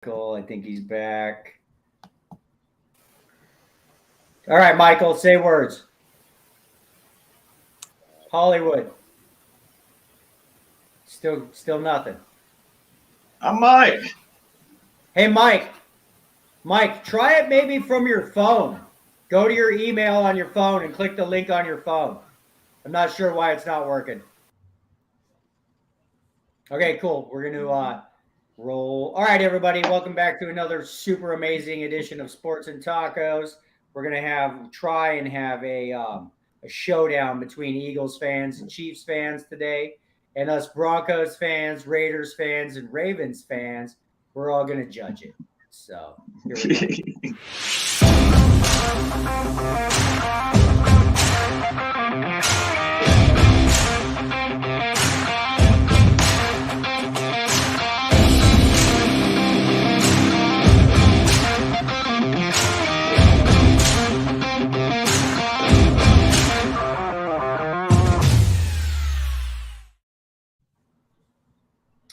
Michael, I think he's back. All right, Michael, say words. Hollywood. Still nothing. I'm Mike. Hey, Mike. Mike, try it maybe from your phone. Go to your email on your phone and click the link on your phone. I'm not sure why it's not working. Okay, cool. We're going to roll. All right, everybody. Welcome back to another super amazing edition of Sports and Tacos. We're going to try and have a showdown between Eagles fans and Chiefs fans today. And us Broncos fans, Raiders fans, and Ravens fans, we're all going to judge it. So here we go.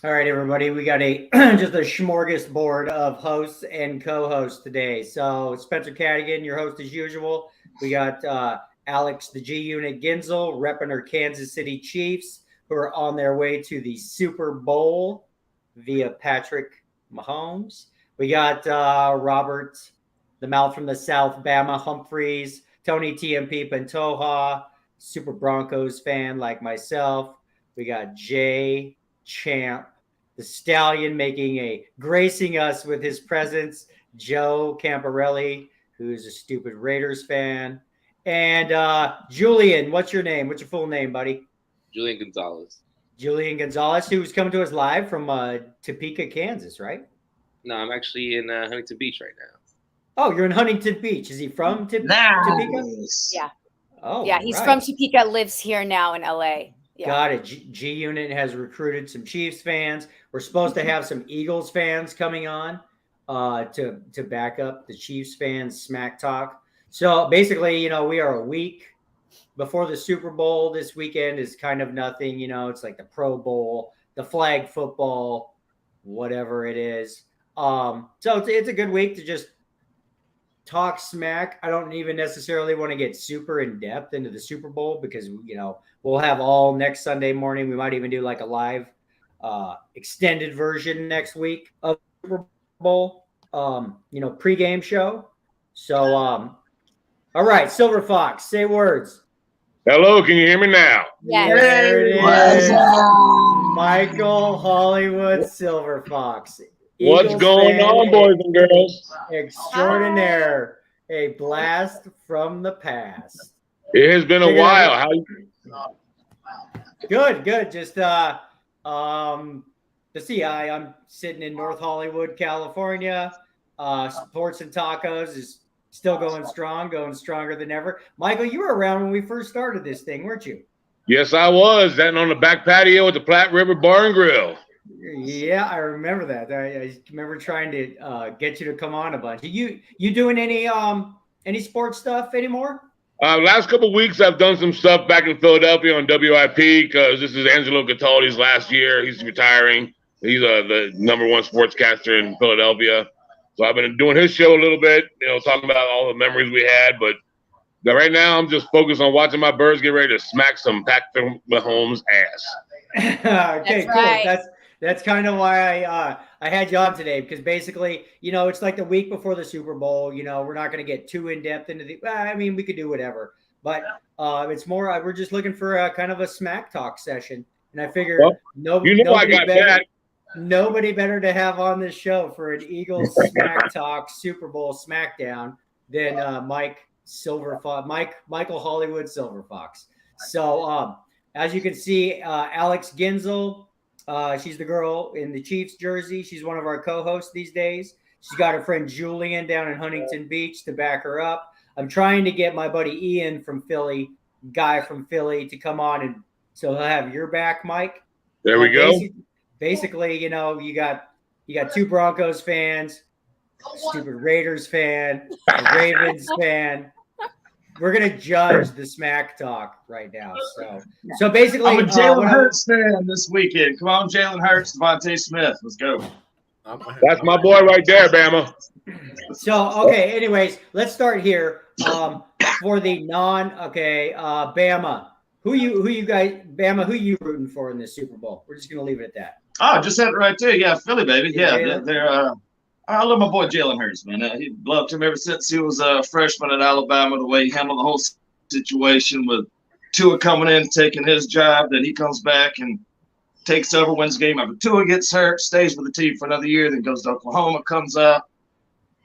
All right, everybody, we got just a smorgasbord of hosts and co-hosts today. So Spencer Cadigan, your host as usual. We got Alex, the G Unit Ginzel, repping our Kansas City Chiefs, who are on their way to the Super Bowl via Patrick Mahomes. We got Robert, the mouth from the South, Bama Humphreys, Tony TMP Pantoja, Super Broncos fan like myself. We got Jay Champ, the Stallion, gracing us with his presence, Joe Camparelli, who's a stupid Raiders fan, and Julian. What's your name? What's your full name, buddy? Julian Gonzalez. Julian Gonzalez, who's coming to us live from Topeka, Kansas, right? No, I'm actually in Huntington Beach right now. Oh, you're in Huntington Beach. Is he from Topeka? Yeah. Oh, yeah. He's from Topeka, lives here now in LA. Yeah. Got it. G Unit has recruited some Chiefs fans. We're supposed to have some Eagles fans coming on to back up the Chiefs fans smack talk. So basically, we are a week before the Super Bowl. This weekend is kind of nothing. It's like the Pro Bowl, the flag football, whatever it is. So it's a good week to just talk smack. I don't even necessarily want to get super in depth into the Super Bowl because, we'll have all next Sunday morning. We might even do like a live extended version next week of Super Bowl, pregame show. So, all right, Silver Fox, say words. Hello, can you hear me now? Yes. There it is. Michael Hollywood Silver Fox. What's going on, boys and girls? Extraordinaire. A blast from the past. It has been a while. How you? Good. Just to see, I'm sitting in North Hollywood, California. Sports and Tacos is still going strong, going stronger than ever. Michael, you were around when we first started this thing, weren't you? Yes, I was. Sitting on the back patio at the Platte River Bar and Grill. Yeah, I remember that. I remember trying to get you to come on a bunch. You doing any sports stuff anymore? Last couple of weeks, I've done some stuff back in Philadelphia on WIP because this is Angelo Cataldi's last year. He's retiring. He's the #1 sportscaster in Philadelphia. So I've been doing his show a little bit, talking about all the memories we had. But right now, I'm just focused on watching my Birds get ready to smack some Patrick Mahomes' ass. Okay, That's cool. right. That's kind of why I had you on today, because basically, it's like the week before the Super Bowl. We're not going to get too in depth into we could do whatever, but it's more we're just looking for a kind of a smack talk session, and I figured nobody better to have on this show for an Eagles smack talk Super Bowl smackdown than Michael Hollywood Silver Fox. So as you can see, Alex Ginzel. She's the girl in the Chiefs jersey. She's one of our co-hosts these days. She's got her friend Julian down in Huntington Beach to back her up. I'm trying to get my buddy Ian from Philly, guy from Philly, to come on, and so he'll have your back, Mike. There we go. Basically, you got two Broncos fans, stupid Raiders fan, a Ravens fan. We're gonna judge the smack talk right now. So basically, I'm a Jalen Hurts fan this weekend. Come on, Jalen Hurts, Devontae Smith. Let's go. That's my boy right there, Bama. So okay, anyways, let's start here. For the Bama. Who you guys Bama, who you rooting for in this Super Bowl? We're just gonna leave it at that. Oh, just had it right there. Yeah, Philly, baby. Yeah, Jalen? they're I love my boy Jalen Hurts, man. He loved him ever since he was a freshman at Alabama. The way he handled the whole situation with Tua coming in, taking his job, then he comes back and takes over, wins the game after Tua gets hurt, stays with the team for another year, then goes to Oklahoma, comes out,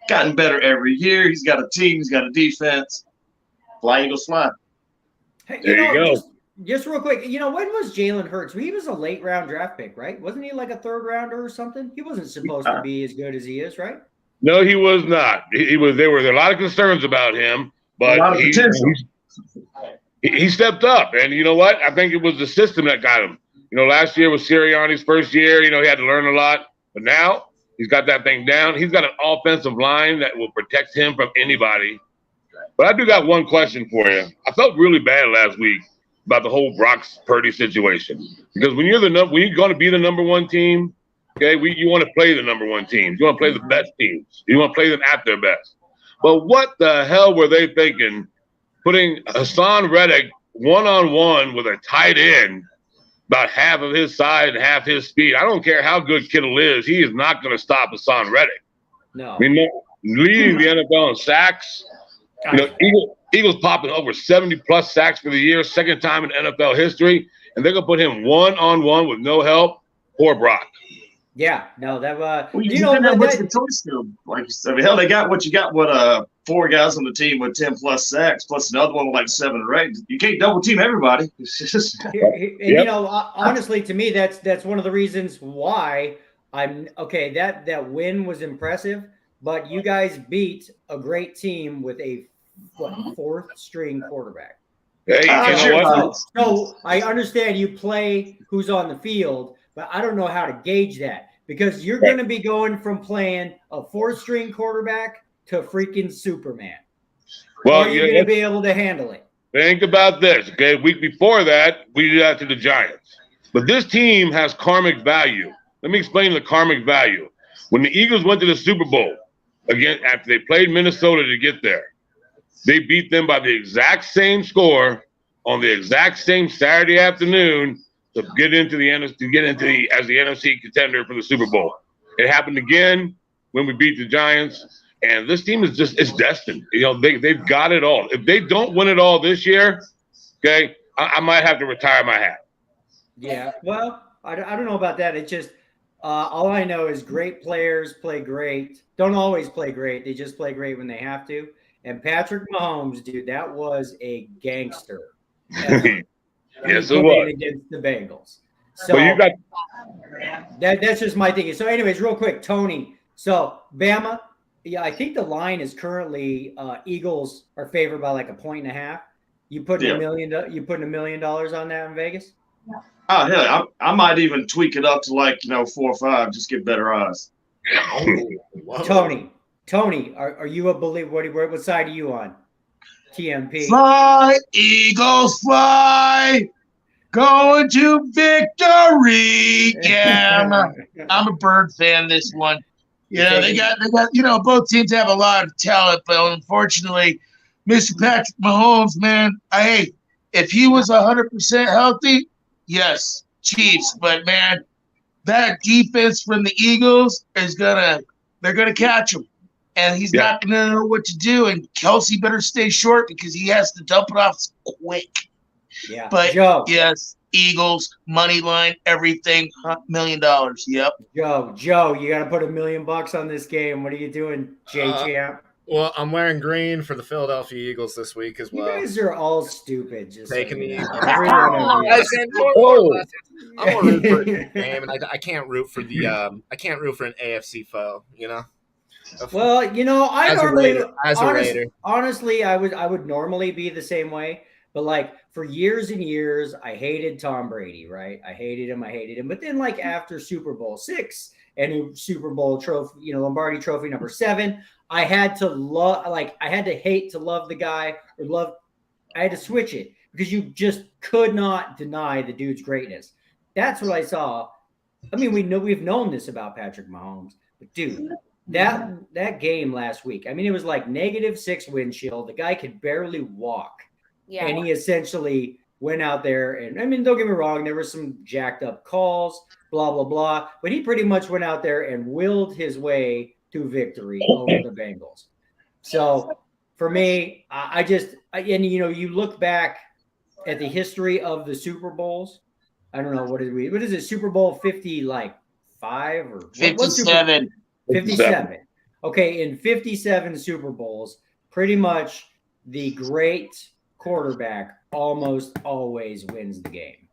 gotten better every year. He's got a team, he's got a defense. Fly Eagles fly. Hey, There you go. Just real quick, when was Jalen Hurts? He was a late round draft pick, right? Wasn't he like a third rounder or something? He wasn't supposed to be as good as he is, right? No, he was not. He was. There were a lot of concerns about him, but A lot of potential. he stepped up. And you know what? I think it was the system that got him. Last year was Sirianni's first year. He had to learn a lot. But now he's got that thing down. He's got an offensive line that will protect him from anybody. But I do got one question for you. I felt really bad last week about the whole Brock Purdy situation. Because when you're going to be the number one team, okay, you want to play the number one teams. You want to play the best teams. You want to play them at their best. But what the hell were they thinking, putting Hassan Reddick one-on-one with a tight end about half of his size and half his speed? I don't care how good Kittle is. He is not going to stop Hassan Reddick. No. Leading the NFL in sacks. Eagles popping over 70-plus sacks for the year, second time in NFL history, and they're going to put him one-on-one with no help. Poor Brock. Yeah, no, that Well, you didn't have much of a choice to, like you said. Hell, they got what you got. Four guys on the team with 10-plus sacks, plus another one with like 7 or 8. You can't double team everybody. It's just honestly, to me, that's one of the reasons why I'm okay. That win was impressive, but you guys beat a great team with a fourth string quarterback. Hey, you know what? So I understand you play who's on the field, but I don't know how to gauge that because you're going to be going from playing a fourth-string quarterback to freaking Superman. Well, you're going to be able to handle it. Think about this, okay? Week before that, we did that to the Giants. But this team has karmic value. Let me explain the karmic value. When the Eagles went to the Super Bowl, again, after they played Minnesota to get there, they beat them by the exact same score on the exact same Saturday afternoon to get into the as the NFC contender for the Super Bowl. It happened again when we beat the Giants, and this team is it's destined. They've got it all. If they don't win it all this year, okay, I might have to retire my hat. Yeah, well, I don't know about that. It's just all I know is great players play great. Don't always play great. They just play great when they have to. And Patrick Mahomes, dude, that was a gangster. Yes, it was against the Bengals. So well, you got that's just my thinking. So, anyways, real quick, Tony. So, Bama, yeah, I think the line is currently Eagles are favored by like 1.5. You putting $1 million? You putting $1 million on that in Vegas? Oh hell, I might even tweak it up to like 4 or 5, just get better odds. Tony, are you a believer? What side are you on? TMP. Fly, Eagles, fly, going to victory. Yeah, I'm a Bird fan. This one, they got. Both teams have a lot of talent, but unfortunately, Mr. Patrick Mahomes, man, if he was 100% healthy, yes, Chiefs. But man, that defense from the Eagles they're gonna catch him. And he's not going to know what to do. And Kelsey better stay short because he has to dump it off quick. Yeah. But, Joe. Yes, Eagles, money line, everything, $1 million. Yep. Joe, you got to put $1 million on this game. What are you doing, Champ? Well, I'm wearing green for the Philadelphia Eagles this week as well. You guys are all stupid. Just taking the Eagles. I'm gonna root for the game, and I can't root for the I can't root for an AFC foe. Well, honestly, I would normally be the same way, but like for years and years, I hated Tom Brady, right? I hated him. But then like after Super Bowl VI and Super Bowl trophy, Lombardi Trophy number 7, I had to hate to love the guy I had to switch it because you just could not deny the dude's greatness. That's what I saw. I mean, we've known this about Patrick Mahomes. Dude, that game last week, I mean, it was like -6 wind chill. The guy could barely walk. Yeah. And he essentially went out there and, I mean, don't get me wrong, there were some jacked up calls, blah, blah, blah. But he pretty much went out there and willed his way to victory over the Bengals. So for me, and you look back at the history of the Super Bowls. I don't know, what is it, Super Bowl 55 or 57. 57. Okay, in 57 Super Bowls, pretty much the great quarterback almost always wins the game.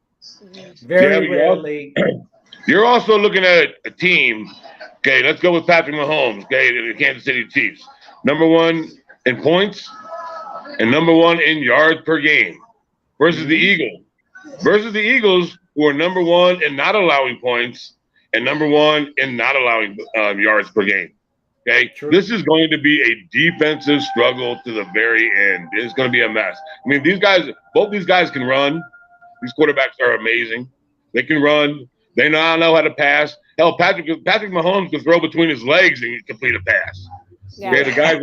Very rarely. You're also looking at a team. Okay, let's go with Patrick Mahomes. Okay, the Kansas City Chiefs, #1 in points and #1 in yards per game, versus the Eagles. Who are #1 in not allowing points and #1 in not allowing yards per game. Okay, this is going to be a defensive struggle to the very end. It's going to be a mess. I mean, both these guys can run. These quarterbacks are amazing. They can run. They know how to pass. Hell, Patrick Mahomes can throw between his legs and complete a pass. Yeah. Okay, the guy's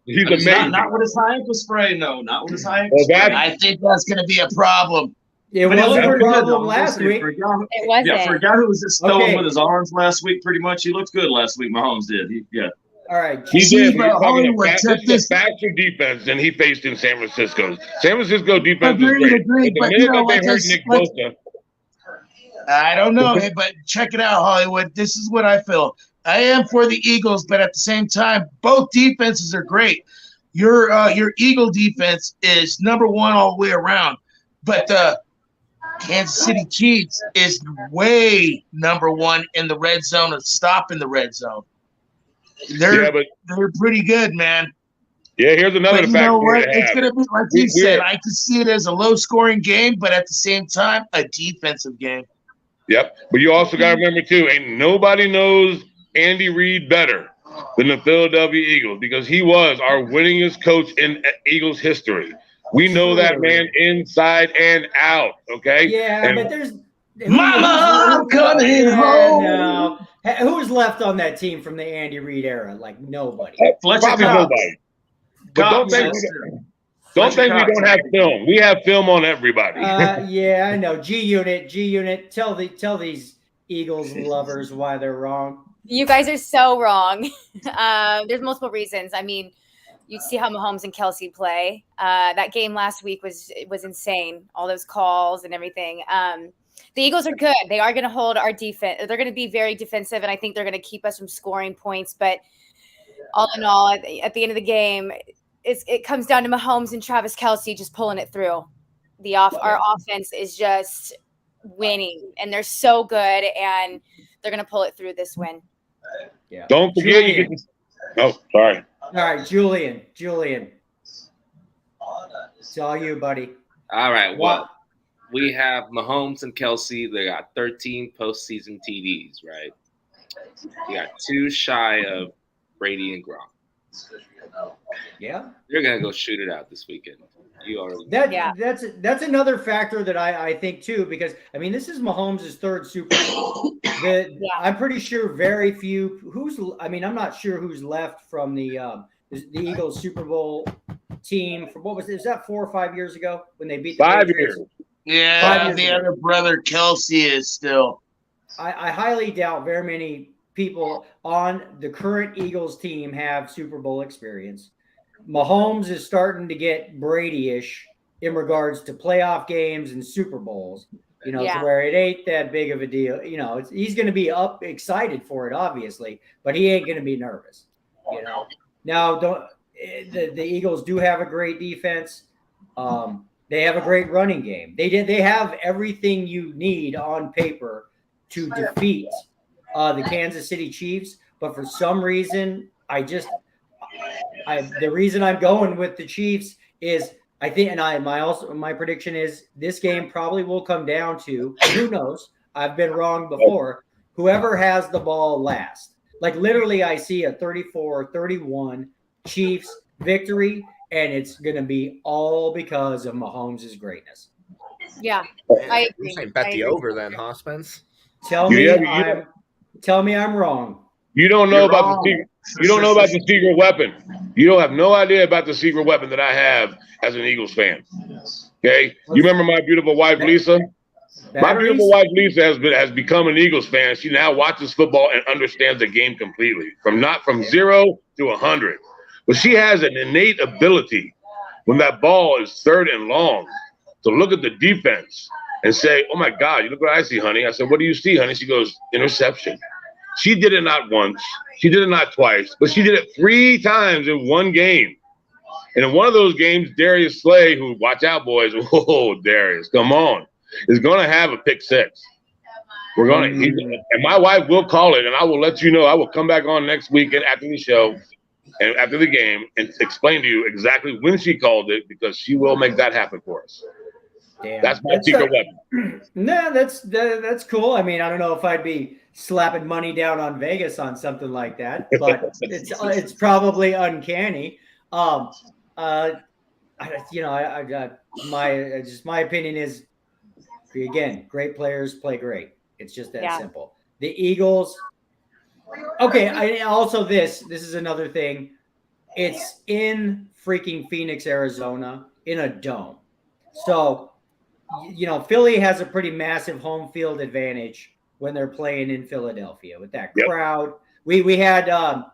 he's amazing. Not with his high ankle spray, no. Not with his high ankle spray. I think that's going to be a problem. It But he wasn't looked a pretty good, problem though. last week. It wasn't. Yeah, for a guy who was just throwing Okay. with his arms last week, pretty much, he looked good last week. Mahomes did. All right. He See, did. but Hollywood, This check is this. a faster defense than he faced in San Francisco. San Francisco defense is Agreed, great. but The you minute know, that they like hurt Nick let's- Bosa, I don't know, but check it out, Hollywood. This is what I feel. I am for the Eagles, but at the same time, both defenses are great. Your Eagle defense is #1 all the way around, but the Kansas City Chiefs is way #1 in the red zone of stopping the red zone. They're pretty good, man. yeah, here's another But you factor know what? to It's have. gonna be like you said. I can see it as a low-scoring game, but at the same time, a defensive game. Yep. But you also got to remember, too, ain't nobody knows Andy Reid better than the Philadelphia Eagles, because he was our winningest coach in Eagles history. We know that man inside and out, okay? Yeah, And but there's Mama, I'm coming home. No. Who's left on that team from the Andy Reid era? Like nobody. Fletcher probably Cox. nobody. But don't think we don't have film. We have film on everybody. Yeah, I know. G Unit. Tell these Eagles lovers why they're wrong. You guys are so wrong. There's multiple reasons. I mean, you see how Mahomes and Kelsey play. That game last week was insane. All those calls and everything. The Eagles are good. They are going to hold our defense. They're going to be very defensive, and I think they're going to keep us from scoring points. But all in all, at the end of the game, it comes down to Mahomes and Travis Kelsey just pulling it through. Our offense is just winning, and they're so good, and they're going to pull it through this win. Yeah. Don't forget you Julian. get Oh, sorry. All right, Julian. It's all you, buddy. All right. Well, we have Mahomes and Kelsey. They got 13 postseason TDs, right? We got 2 shy of Brady and Gronk. Yeah. They're gonna go shoot it out this weekend. You already That's another factor that I think too, because I mean this is Mahomes' 3rd Super Bowl. I'm pretty sure very few I'm not sure who's left from the Eagles Super Bowl team from is that 4 or 5 years ago when they beat the 5 Patriots? years. Yeah, the other brother Kelsey is still. I highly doubt very many people on the current Eagles team have Super Bowl experience. Mahomes is starting to get Brady-ish in regards to playoff games and Super Bowls, to where it ain't that big of a deal. He's going to be excited for it, obviously, but he ain't going to be nervous. Now, the Eagles do have a great defense. They have a great running game. They have everything you need on paper to defeat the Kansas City Chiefs, but for some reason, the reason I'm going with the Chiefs is I think, and my prediction is this game probably will come down to, who knows? I've been wrong before. Whoever has the ball last. Like literally, I see a 34-31 Chiefs victory, and it's going to be all because of Mahomes' greatness. Yeah, I agree. You bet the over then, huh, Spence? Tell me I'm wrong. You don't know You're about wrong. the secret. You don't know about the secret weapon. You don't have no idea about the secret weapon that I have as an Eagles fan. Okay, you remember my beautiful wife Lisa? My Batteries? beautiful wife Lisa has become an Eagles fan. She now watches football and understands the game completely, from 0 to 100. But she has an innate ability when that ball is third and long to look at the defense and say, "Oh my God, you look what I see, honey." I said, "What do you see, honey?" She goes, "Interception." She did it not once, she did it not twice, but she did it 3 times in one game. And in one of those games, Darius Slay, who, watch out, boys, whoa, Darius, come on, is going to have a pick 6. We're going to, and my wife will call it, and I will let you know. I will come back on next weekend after the show and after the game and explain to you exactly when she called it, because she will make that happen for us. Damn. That's my secret weapon. No, that's cool. I mean, I don't know if I'd be slapping money down on Vegas on something like that, but it's probably uncanny. I got my opinion is, again, great players play great. It's just that simple. The Eagles. Okay. This is another thing. It's in freaking Phoenix, Arizona, in a dome. So, Philly has a pretty massive home field advantage when they're playing in Philadelphia with that crowd. We had a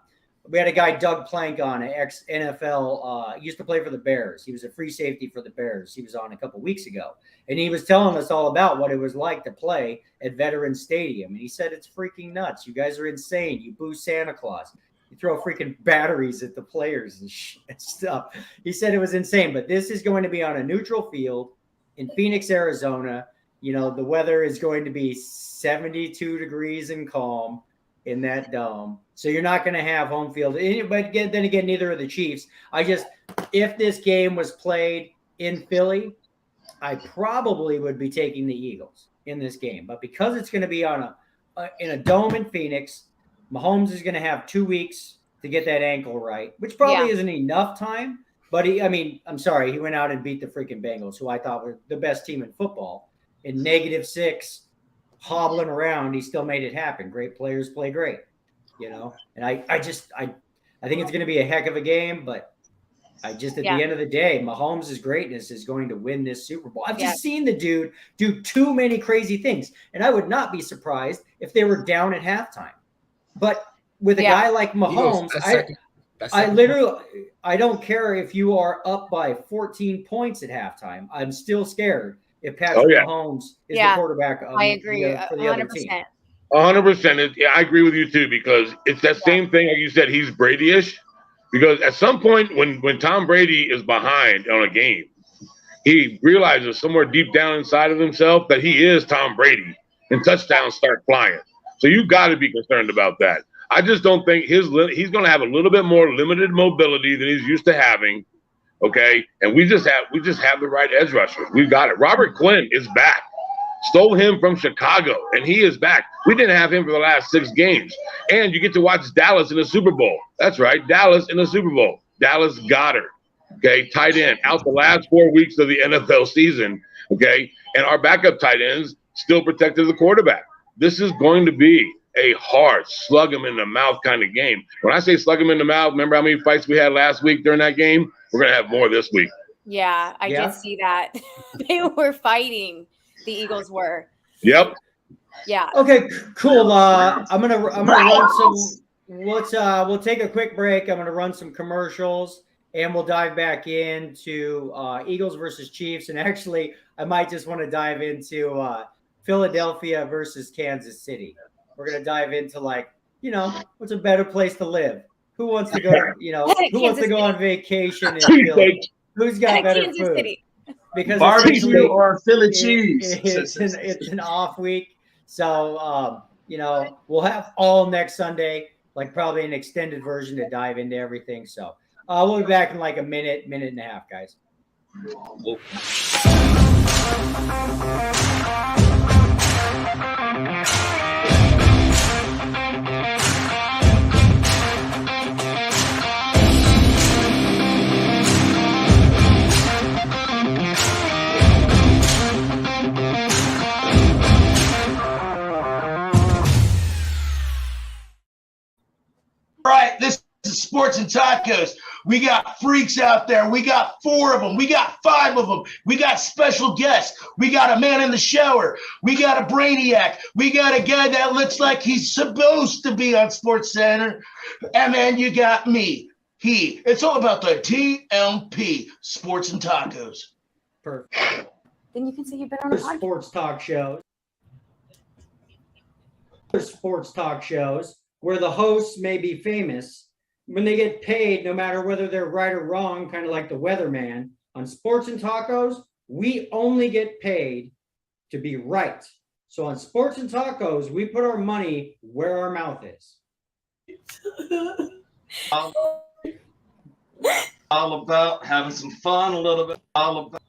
guy, Doug Plank, on, an ex-NFL, used to play for the Bears. He was a free safety for the Bears. He was on a couple weeks ago. And he was telling us all about what it was like to play at Veterans Stadium. And he said, it's freaking nuts. You guys are insane. You boo Santa Claus. You throw freaking batteries at the players and stuff. He said it was insane. But this is going to be on a neutral field in Phoenix, Arizona. The weather is going to be 72 degrees and calm in that dome. So you're not going to have home field. But then again, neither are the Chiefs. If this game was played in Philly, I probably would be taking the Eagles in this game. But because it's going to be in a dome in Phoenix, Mahomes is going to have 2 weeks to get that ankle right, which probably isn't enough time. But I'm sorry, he went out and beat the freaking Bengals, who I thought were the best team in football. In -6, hobbling around, he still made it happen. Great players play great, And I think it's going to be a heck of a game, but at the end of the day, Mahomes' greatness is going to win this Super Bowl. I've just seen the dude do too many crazy things, and I would not be surprised if they were down at halftime. But with a guy like Mahomes, I don't care if you are up by 14 points at halftime. I'm still scared if Patrick Mahomes is the quarterback. I agree, for the other team. 100%. I agree with you too, because it's that same thing. Like you said, he's Brady-ish. Because at some point when Tom Brady is behind on a game, he realizes somewhere deep down inside of himself that he is Tom Brady, and touchdowns start flying. So you got to be concerned about that. I just don't think he's going to have a little bit more limited mobility than he's used to having. Okay, and we just have the right edge rushers. We've got it. Robert Quinn is back. Stole him from Chicago, and he is back. We didn't have him for the last 6 games. And you get to watch Dallas in the Super Bowl. That's right, Dallas in the Super Bowl. Dallas Goedert, okay, tight end, out the last 4 weeks of the NFL season, okay? And our backup tight ends still protected the quarterback. This is going to be a hard, slug him in the mouth kind of game. When I say slug him in the mouth, remember how many fights we had last week during that game? We're going to have more this week. Yeah, I did see that. They were fighting. The Eagles were. Yep. Yeah. Okay, cool. I'm gonna run some. We'll take a quick break. I'm gonna run some commercials, and we'll dive back into Eagles versus Chiefs. And actually, I might just want to dive into Philadelphia versus Kansas City. We're gonna dive into what's a better place to live? Who wants to go? Who wants to go on vacation in Philly? Who's got better Kansas food? City. Because barbecue or Philly cheese. It's an off week. So, we'll have all next Sunday, probably an extended version to dive into everything. So we'll be back in a minute and a half, guys. Sports and Tacos. We got freaks out there. We got 4 of them. We got 5 of them. We got special guests. We got a man in the shower. We got a brainiac. We got a guy that looks like he's supposed to be on Sports Center. And then you got me. It's all about the TMP, Sports and Tacos. Perfect. Then you can say you've been on a podcast. Sports talk shows. Sports talk shows where the hosts may be famous, when they get paid, no matter whether they're right or wrong, kind of like the weatherman. On Sports and Tacos, we only get paid to be right. So on Sports and Tacos, we put our money where our mouth is. All about having some fun a little bit. All about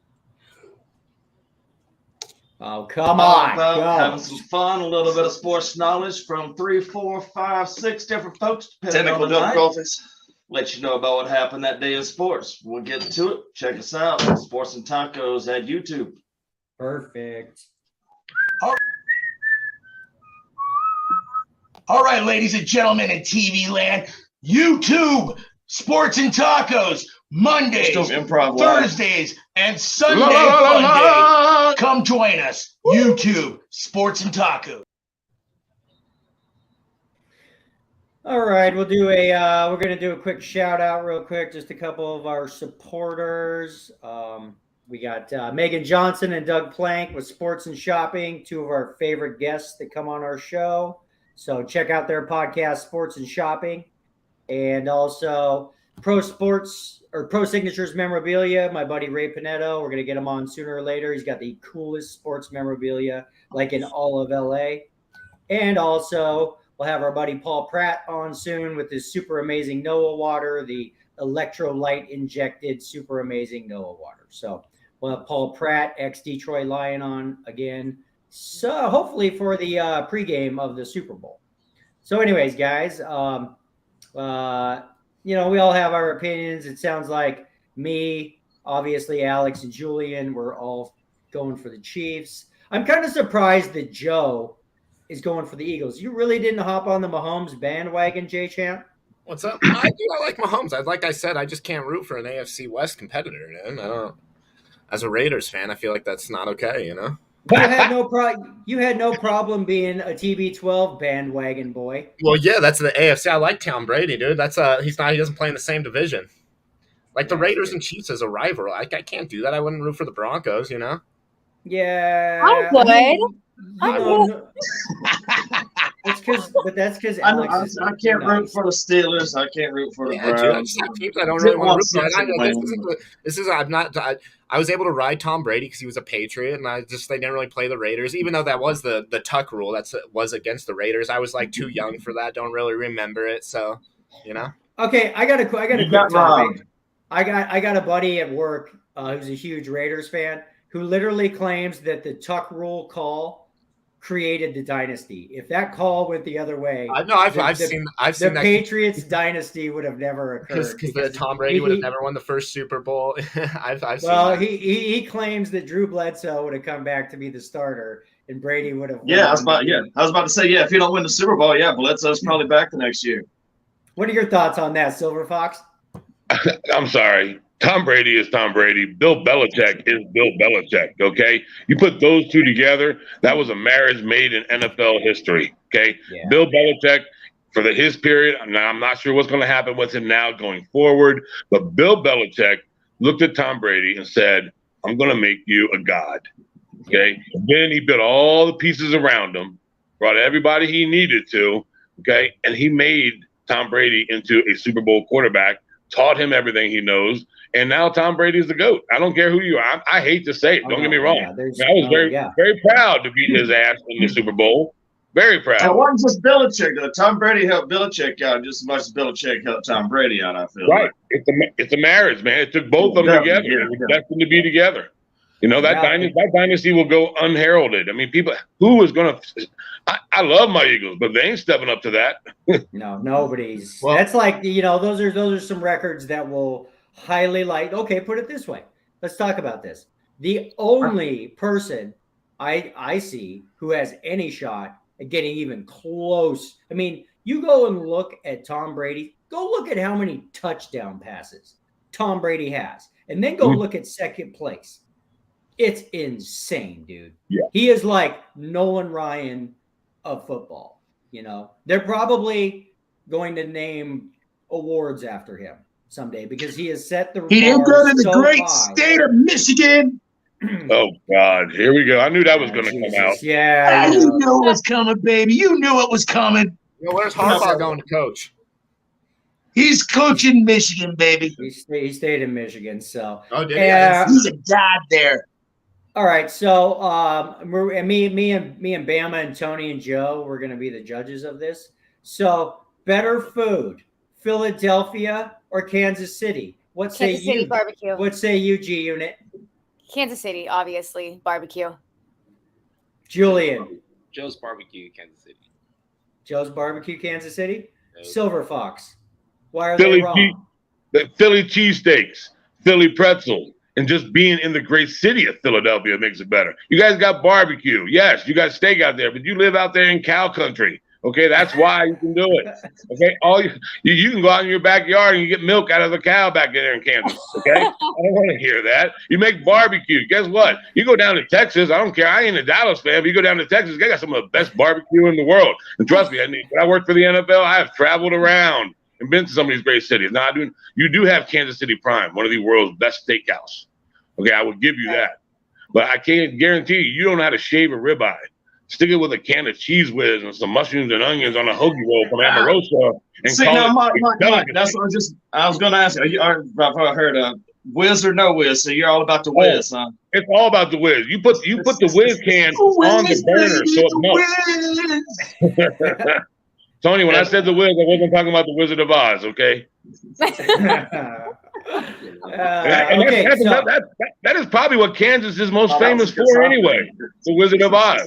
Oh, come on. having Go. some fun, a little bit of sports knowledge from 3, 4, 5, 6 different folks. Technical difficulties. Let you know about what happened that day in sports. We'll get to it. Check us out. Sports and Tacos at YouTube. Perfect. All right, ladies and gentlemen in TV land, YouTube, Sports and Tacos, Mondays, Still improv live. Thursdays, and Sunday Fun Day. Come join us. YouTube, Sports and Tacos. All right, we'll do we're going to do a quick shout out real quick. Just a couple of our supporters. We got Megan Johnson and Doug Plank with Sports and Shopping, 2 of our favorite guests that come on our show. So check out their podcast, Sports and Shopping. And also Pro Signatures Memorabilia, my buddy Ray Pinetto. We're going to get him on sooner or later. He's got the coolest sports memorabilia, like in all of LA. And also, we'll have our buddy Paul Pratt on soon with his super amazing Noah water, the electrolyte injected super amazing Noah water. So we'll have Paul Pratt, ex-Detroit Lion, on again. So hopefully for the pregame of the Super Bowl. So anyways, guys, we all have our opinions. It sounds like me, obviously Alex and Julian, we're all going for the Chiefs. I'm kind of surprised that Joe is going for the Eagles. You really didn't hop on the Mahomes bandwagon, J-Champ? What's up? I like Mahomes. Like I said, I just can't root for an AFC West competitor, man. I don't. As a Raiders fan, I feel like that's not okay, you know? You had no problem being a TB12 bandwagon boy. Well, yeah, that's the AFC. I like Tom Brady, dude. He doesn't play in the same division. Like the Raiders and Chiefs as a rival. I can't do that. I wouldn't root for the Broncos, you know? Yeah. I would. That's because Alex I can't root for the Steelers. I can't root for the Yeah, Browns. dude, I just have teams I don't really want to root for. I was able to ride Tom Brady because he was a Patriot, and they didn't really play the Raiders, even though that was the Tuck rule that was against the Raiders. I was like too young for that. Don't really remember it, so you know. Okay, I got a quick topic. I got a buddy at work who's a huge Raiders fan who literally claims that the Tuck rule call created the dynasty. If that call went the other way, I've seen the that. Patriots dynasty would have never occurred because Tom Brady would have never won the first Super Bowl. I've seen well, that. he claims that Drew Bledsoe would have come back to be the starter and Brady would have. I was about to say, if you don't win the Super Bowl, Bledsoe's probably back the next year. What are your thoughts on that, Silver Fox? I'm sorry. Tom Brady is Tom Brady. Bill Belichick is Bill Belichick, okay? You put those two together, that was a marriage made in NFL history, okay? Yeah. Bill Belichick, for his period, now I'm not sure what's going to happen with him now going forward, but Bill Belichick looked at Tom Brady and said, I'm going to make you a god, okay? And then he built all the pieces around him, brought everybody he needed to, okay? And he made Tom Brady into a Super Bowl quarterback, taught him everything he knows, and now Tom Brady's the GOAT. I don't care who you are. I hate to say it. Don't get me wrong. I was very proud to beat his ass in the Super Bowl. Very proud. It wasn't just Belichick, though. Tom Brady helped Belichick out just as much as Belichick helped Tom Brady out, I feel. Right. Like. It's a marriage, man. It took both of them together. It was destined to be together. You know, that dynasty will go unheralded. I mean, who is going to – I love my Eagles, but they ain't stepping up to that. No, nobody's. Well, that's like, those are some records that will highly okay, put it this way. Let's talk about this. The only person I see who has any shot at getting even close. I mean, you go and look at Tom Brady. Go look at how many touchdown passes Tom Brady has, and then go look at second place. It's insane, dude. Yeah. He is like Nolan Ryan of football. They're probably going to name awards after him someday because he has set the He didn't bar go to the so great high. state of Michigan. Oh God, here we go. I knew that was going to come Jesus. out. Yeah, You knew it was coming, baby. You knew it was coming. Where's Harbaugh going to coach? He's coaching Michigan, baby. he stayed in Michigan. So, Oh, did He's a god there. all right. So, me and Bama and Tony and Joe, we're going to be the judges of this. So, better food, Philadelphia or Kansas City? What say Kansas City you? barbecue. What say you, G Unit? Kansas City, obviously, barbecue. Julian, Joe's Barbecue, Kansas City. Joe's Barbecue, Kansas City. No. Silver Fox. Why are Philly they wrong? The Philly cheesesteaks, Philly pretzel, and just being in the great city of Philadelphia makes it better. You guys got barbecue. Yes, you got steak out there, but you live out there in cow country. Okay, that's why you can do it. Okay, you can go out in your backyard and you get milk out of the cow back there in Kansas. Okay, I don't want to hear that. You make barbecue. Guess what? You go down to Texas. I don't care. I ain't a Dallas fan, but you go down to Texas. They got some of the best barbecue in the world. And trust me, when I worked for the NFL, I have traveled around and been to some of these great cities. Now, you do have Kansas City Prime, one of the world's best steakhouse. Okay, I will give you that, but I can't guarantee you don't know how to shave a ribeye. Stick it with a can of Cheese Whiz and some mushrooms and onions on a hoagie roll from Amarosa. And See, call now, it Mike, delicacy. that's what I was going to ask you. I've heard whiz or no whiz, so you're all about the whiz, huh? It's all about the whiz. You put the whiz can on the burner so it melts. Tony, when I said the whiz, I wasn't talking about the Wizard of Oz, okay? That is probably what Kansas is most famous for anyway, the Wizard of Oz.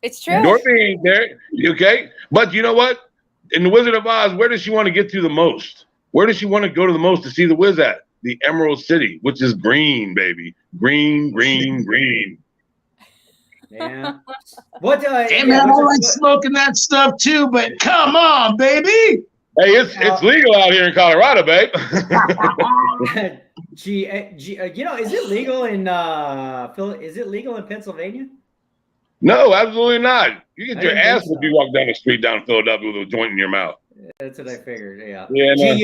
It's true. Dorothy ain't there, okay? But you know what? In the Wizard of Oz, where does she want to get to the most? Where does she want to go to the most to see the Wiz at? The Emerald City, which is green, baby. Green, green, green. Yeah. What? Hey, man, I like smoking that stuff too, but come on, baby. Hey, it's legal out here in Colorado, babe. Is it legal in Is it legal in Pennsylvania? No, absolutely not. You get I your didn't ass think if you walk down the street down in Philadelphia with a joint in your mouth. That's what I figured. Yeah. Yeah, no.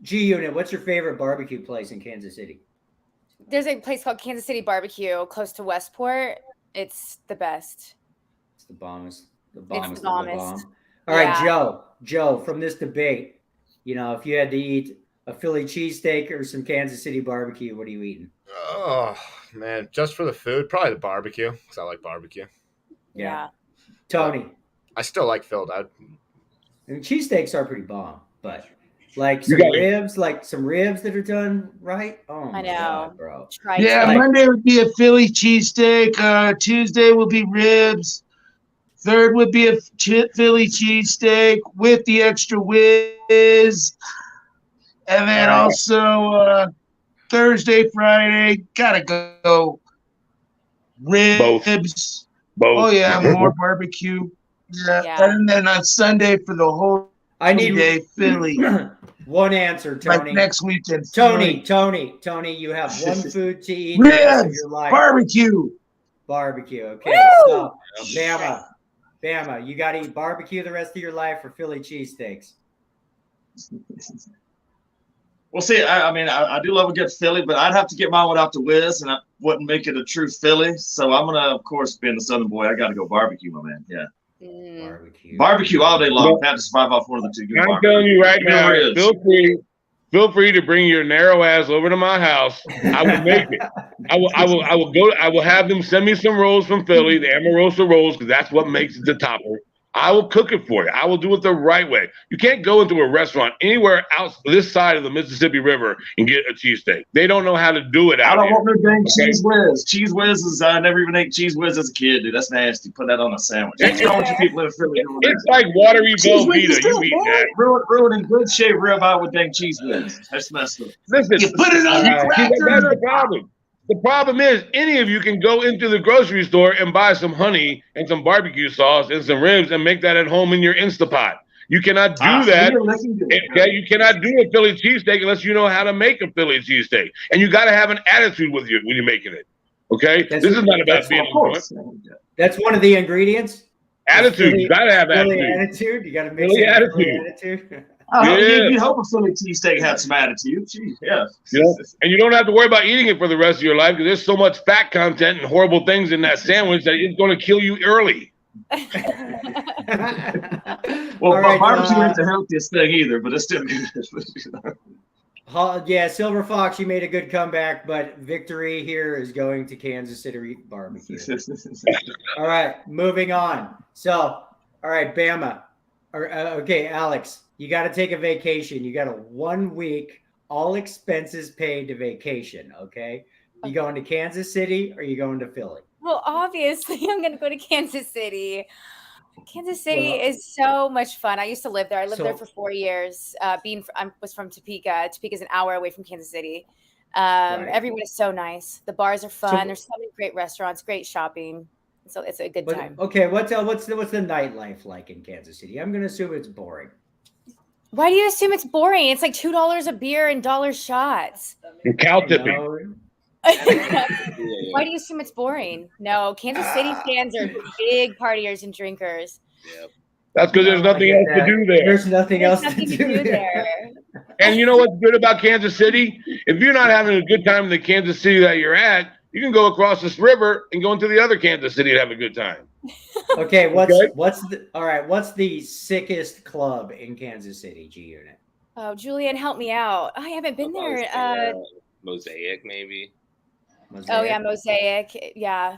G Unit. What's your favorite barbecue place in Kansas City? There's a place called Kansas City Barbecue close to Westport. It's the best. It's the bombest. The It's bombest. the bombest. Bomb. All right, Yeah. Joe. From this debate, if you had to eat a Philly cheesesteak or some Kansas City barbecue, what are you eating? Oh man, just for the food, probably the barbecue because I like barbecue. Yeah. Tony. I still like Philadelphia. And cheesesteaks are pretty bomb, but like You some got it. ribs, that are done right. Oh my I know. God, bro. Try Yeah, to. Monday would be a Philly cheesesteak. Tuesday would be ribs. Third would be a Philly cheesesteak with the extra whiz. And then also Thursday, Friday, gotta go ribs. Both. Oh yeah, more barbecue. Yeah. Yeah. And then on Sunday for the whole I need day, Philly. one answer, Like Tony. next weekend. Tony, you have one food to eat the rest of Ribs, your life. barbecue. Barbecue. Okay. Woo! So, Bama, you got to eat barbecue the rest of your life or Philly cheesesteaks. Well, see, I do love a good Philly, but I'd have to get mine without the whiz, and I wouldn't make it a true Philly. So I'm gonna, of course, being the Southern boy, I got to go barbecue, my man. Yeah, barbecue all day long. I have to survive off one of the two. Good I'm barbecue. telling you right Good now, ribs. feel free to bring your narrow ass over to my house. I will make it. I will have them send me some rolls from Philly, the Amarosa rolls, because that's what makes it the topper. I will cook it for you. I will do it the right way. You can't go into a restaurant anywhere out this side of the Mississippi River and get a cheesesteak. They don't know how to do it out I don't here. want no dang Cheese Whiz. Cheese Whiz is, I never even ate Cheese Whiz as a kid, dude. That's nasty. Put that on a sandwich. What's wrong with you people in Philly doing It's that? like watery Cheese Whiz is Velveeta. You good, eat man. that. Ruining good shape ribeye with dang Cheese Whiz. That's messed up. Listen, You put it on your All right. see, that's crackers. the problem. The problem is any of you can go into the grocery store and buy some honey and some barbecue sauce and some ribs and make that at home in your Instapot. You cannot do that. Okay, you cannot do a Philly cheesesteak unless you know how to make a Philly cheesesteak, and you got to have an attitude with you when you're making it. Okay, this is not about being That's one of the ingredients. attitude. You got to have Philly attitude. attitude. You got to make Philly attitude. You'd hope a Philly cheesesteak had some attitude. Jeez, yeah. You know, and you don't have to worry about eating it for the rest of your life because there's so much fat content and horrible things in that sandwich that it's going to kill you early. Well, right, barbecue ain't the healthiest thing either, but it's still good. Yeah, Silver Fox, you made a good comeback, but victory here is going to Kansas City barbecue. All right, moving on. So, all right, Bama. Okay, Alex, you got to take a vacation. You got a 1 week, all expenses paid to vacation. Okay, you going to Kansas City or you going to Philly? Well, obviously, I'm going to go to Kansas City. Kansas City is so much fun. I used to live there. I lived there for 4 years. I was from Topeka. Topeka is an hour away from Kansas City. Everyone is so nice. The bars are fun. There's so many great restaurants, great shopping. So it's a good time. Okay, what's the nightlife like in Kansas City? I'm going to assume it's boring. Why do you assume it's boring? It's like $2 a beer and dollar shots. And cow tipping. Why do you assume it's boring? No, Kansas City fans are big partiers and drinkers. Yep. That's because there's nothing else to do there. There's nothing else to do there. And you know what's good about Kansas City? If you're not having a good time in the Kansas City that you're at, you can go across this river and go into the other Kansas City and have a good time. Okay, what's the sickest club in Kansas City, G Unit? Oh, Julian, help me out. I haven't been there. Mosaic, maybe. Oh yeah, Mosaic. Yeah.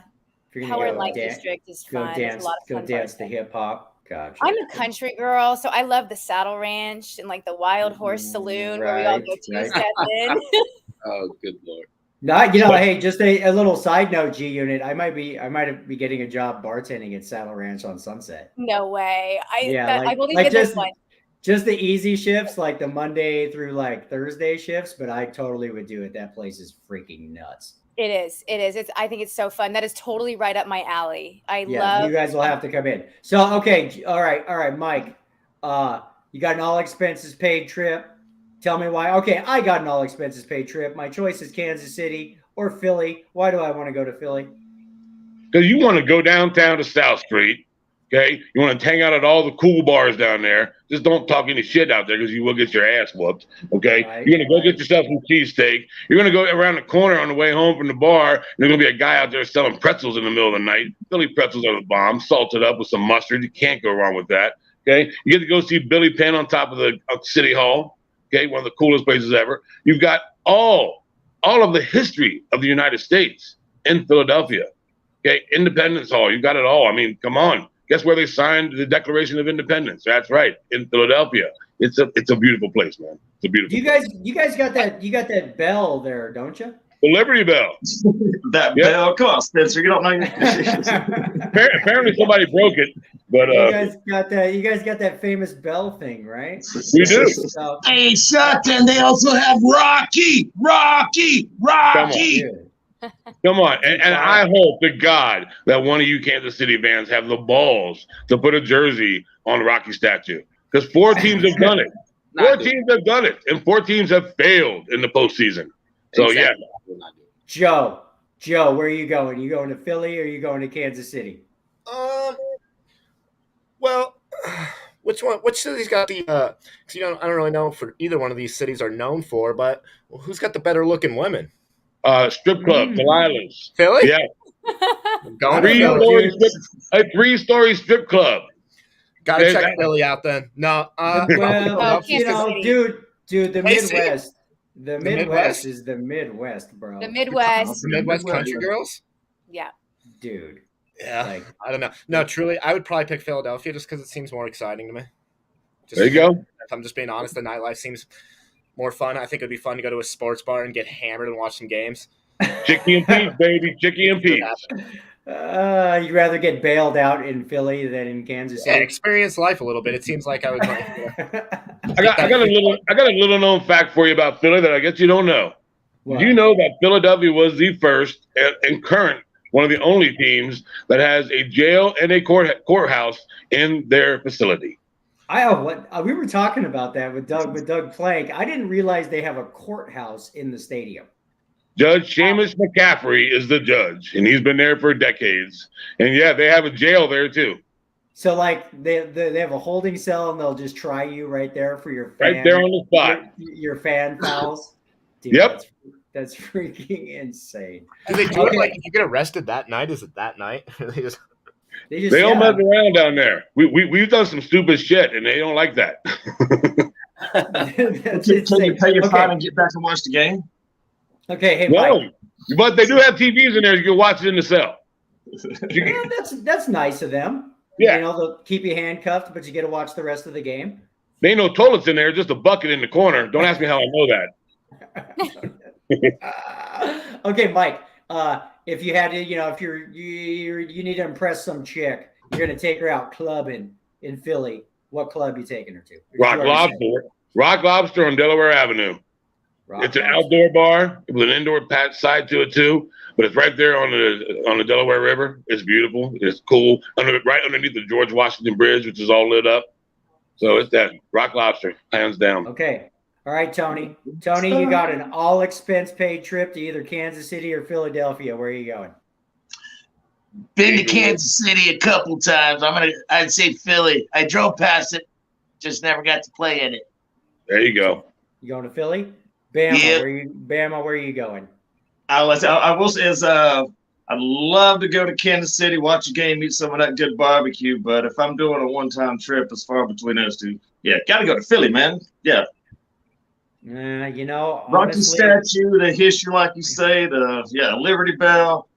Howard Light dance, District is fun. Go dance to hip hop. Gotcha. I'm a country girl, so I love the Saddle Ranch and like the Wild Horse Saloon where we all go to step in. Oh, good Lord. Hey, just a little side note, G Unit. I might be getting a job bartending at Saddle Ranch on Sunset. No way. I've only been this one. Just the easy shifts, like the Monday through like Thursday shifts, but I totally would do it. That place is freaking nuts. It is. I think it's so fun. That is totally right up my alley. You guys will have to come in. So, okay. All right, Mike, you got an all expenses paid trip. Tell me why. Okay. I got an all expenses paid trip. My choice is Kansas City or Philly. Why do I want to go to Philly? Because you want to go downtown to South Street. Okay. You want to hang out at all the cool bars down there. Just don't talk any shit out there because you will get your ass whooped. Okay. You're going to go get yourself some cheesesteak. You're going to go around the corner on the way home from the bar. And there's going to be a guy out there selling pretzels in the middle of the night. Philly pretzels are the bomb, salted up with some mustard. You can't go wrong with that. Okay. You get to go see Billy Penn on top of the City Hall. Okay. One of the coolest places ever. You've got all of the history of the United States in Philadelphia. Okay. Independence Hall. You got it all. I mean, come on. Guess where they signed the Declaration of Independence? That's right, in Philadelphia. It's a beautiful place, man. It's a beautiful. You guys got that? You got that bell there, don't you? The Liberty Bell. Bell. Come on, Spencer. You don't know your Apparently somebody broke it, but you guys got that. You guys got that famous bell thing, right? We do. So, Hey, Sutton, they also have Rocky. Come on. And I hope to God that one of you Kansas City fans have the balls to put a jersey on the Rocky statue. Because 4 teams have done it. 4 teams have done it. And 4 teams have failed in the postseason. So, exactly. Joe, where are you going? You going to Philly or are you going to Kansas City? Well, which one? Which city's got the? Cause I don't really know for either one of these cities are known for, but who's got the better looking women? Strip club, Delilah's. Philly? Yeah. Going 3-story strip club. Gotta check Philly out then. No. Dude, the Midwest. The Midwest is the Midwest, bro. The Midwest. The Midwest country girls? Yeah. Dude. Yeah. I don't know. No, truly, I would probably pick Philadelphia just because it seems more exciting to me. There you go. If I'm just being honest, the nightlife seems more fun. I think it'd be fun to go to a sports bar and get hammered and watch some games. Chicky and Pete, baby. Chicky and Pete. You'd rather get bailed out in Philly than in Kansas City? Yeah, experience life a little bit. It seems like I would like I got a little known fact for you about Philly that I guess you don't know. What? Did you know that Philadelphia was the first and current one of the only teams that has a jail and a courthouse in their facility? We were talking about that with Doug Plank. I didn't realize they have a courthouse in the stadium. Judge Seamus McCaffrey is the judge, and he's been there for decades. And yeah, they have a jail there too. So like they have a holding cell, and they'll just try you right there for your fan, Right there on the spot. your fan fouls. Dude, Yep. That's freaking insane. Do they do it like if you get arrested that night? Is it that night? They don't mess around down there. We've done some stupid shit, and they don't like that. That's Can you insane. pay your Okay. fine and get back and watch the game? Okay, hey, No, Mike. but they do have TVs in there. You can watch it in the cell. Yeah, that's nice of them. Yeah. You know, they'll keep you handcuffed, but you get to watch the rest of the game. There ain't no toilets in there, just a bucket in the corner. Don't ask me how I know that. Okay, Mike. If you had to, if you need to impress some chick, you're gonna take her out clubbing in Philly. What club you taking her to? Rock Lobster on Delaware Avenue. It's an outdoor bar with an indoor side to it too, but it's right there on the Delaware River. It's beautiful. It's cool. Right underneath the George Washington Bridge, which is all lit up. So it's that Rock Lobster, hands down. Okay. All right, Tony. Tony, you got an all expense paid trip to either Kansas City or Philadelphia. Where are you going? Been to Kansas City a couple times. I'd say Philly. I drove past it, just never got to play in it. There you go. You going to Philly? Bama, Yeah. Bama, where are you going? I will say I'd love to go to Kansas City, watch a game, eat some of that good barbecue. But if I'm doing a one-time trip, it's far between those two. Yeah, got to go to Philly, man. Yeah. Rocky Rocky statue, the history, like you say, Liberty Bell.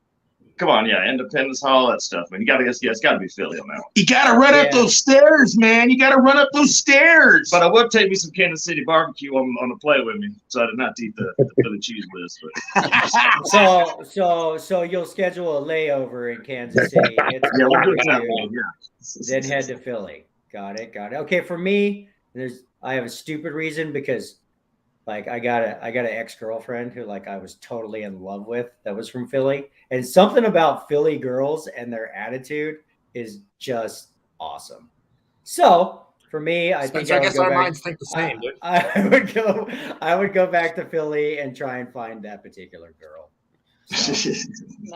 Come on, Independence Hall, that stuff, man. It's got to be Philly on that one. You got to run up those stairs, man. You got to run up those stairs. But I would take me some Kansas City barbecue on the play with me, so I did not eat the Philly cheese whiz. But So you'll schedule a layover in Kansas City. we'll do it that way. Yeah. Then head to Philly. Got it. Okay, for me, I have a stupid reason because like I got an ex-girlfriend who like I was totally in love with that was from Philly. And something about Philly girls and their attitude is just awesome. So for me, I guess our minds think the same, dude. I would go back to Philly and try and find that particular girl. So.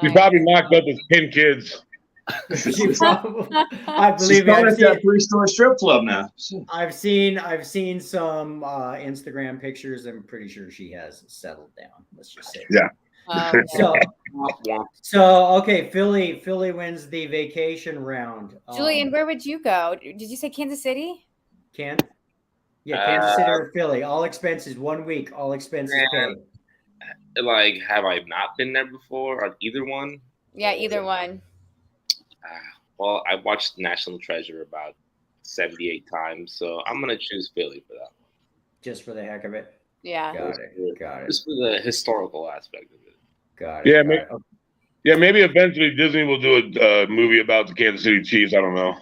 You probably knocked up his 10 kids. I believe She's going at that 3-store strip club now. I've seen some Instagram pictures. I'm pretty sure she has settled down. Let's just say. Yeah. So okay, Philly wins the vacation round. Julian, where would you go? Did you say Kansas City? Kansas City or Philly. All expenses 1 week. All expenses paid. Like, have I not been there before on either one? Yeah, either one. Well, I watched National Treasure about 78 times, so I'm gonna choose Philly for that one. Just for the heck of it. Yeah. Got it. Just for the historical aspect of it. Got it. Yeah, maybe eventually Disney will do a movie about the Kansas City Chiefs. I don't know.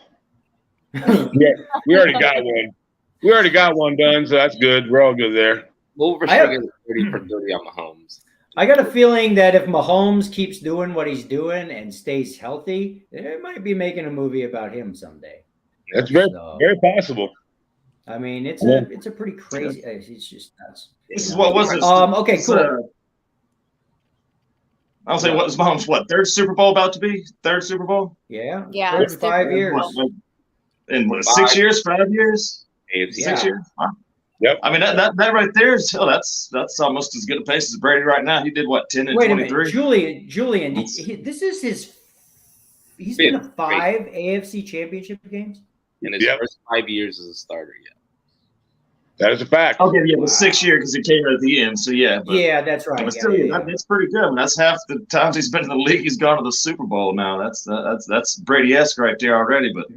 We already got one. We already got one done, so that's good. We're all good there. We'll restrict it 30 for 30 on Mahomes. I got a feeling that if Mahomes keeps doing what he's doing and stays healthy, they might be making a movie about him someday. That's very possible. I mean, it's a pretty crazy. It's just nuts. This is what was this? Okay, cool. I'll say, what is Mahomes? What, third Super Bowl about to be? Third Super Bowl? Yeah. Yeah. It's 5 years. In what, 6 years? 5 years? AFC. 6 years? Wow. Yep. I mean, that right there is that's almost as good a pace as Brady right now. He did what, 10 and Wait 23? a minute, Julian. This is his. He's been to 5 AFC Championship games. In his first 5 years as a starter, yeah. That is a fact. Okay, yeah, the 6 year because he came at the end. So yeah, but, yeah, that's right. But still, that's pretty good. I mean, that's half the times he's been in the league. He's gone to the Super Bowl now. That's Brady-esque right there already. But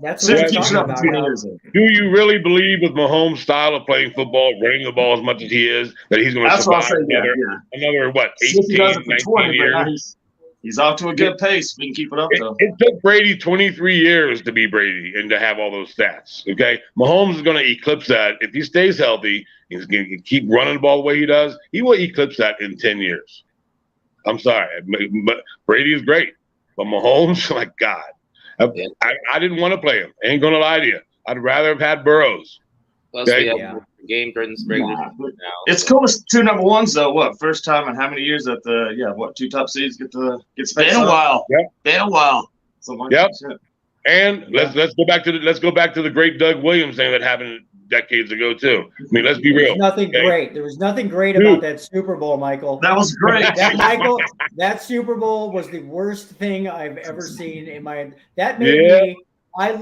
that's what I'm keeps talking it up about. 2 years. Do you really believe with Mahomes' style of playing football, running the ball as much as he is, that he's going to survive another what, 18, 19 years? He's off to a good pace. We can keep it up, though. It took Brady 23 years to be Brady and to have all those stats. Okay, Mahomes is going to eclipse that if he stays healthy. He's going to keep running the ball the way he does. He will eclipse that in 10 years. I'm sorry, but Brady is great, but Mahomes, like God, I didn't want to play him. I ain't going to lie to you. I'd rather have had Burrows. Plus, Okay. we have Yeah. the game during the spring Nah, now. it's cool. It's 2 number ones though. What first time in how many years that the 2 top seeds get Been space a on? while. Yep. Been a while. Something like Yep. that. And let's go back to the great Doug Williams thing that happened decades ago too. I mean, let's be There was real. nothing okay? great. There was nothing great Dude. about that Super Bowl, Michael. That was great. That Super Bowl was the worst thing I've ever seen in my. That made Yeah. me. I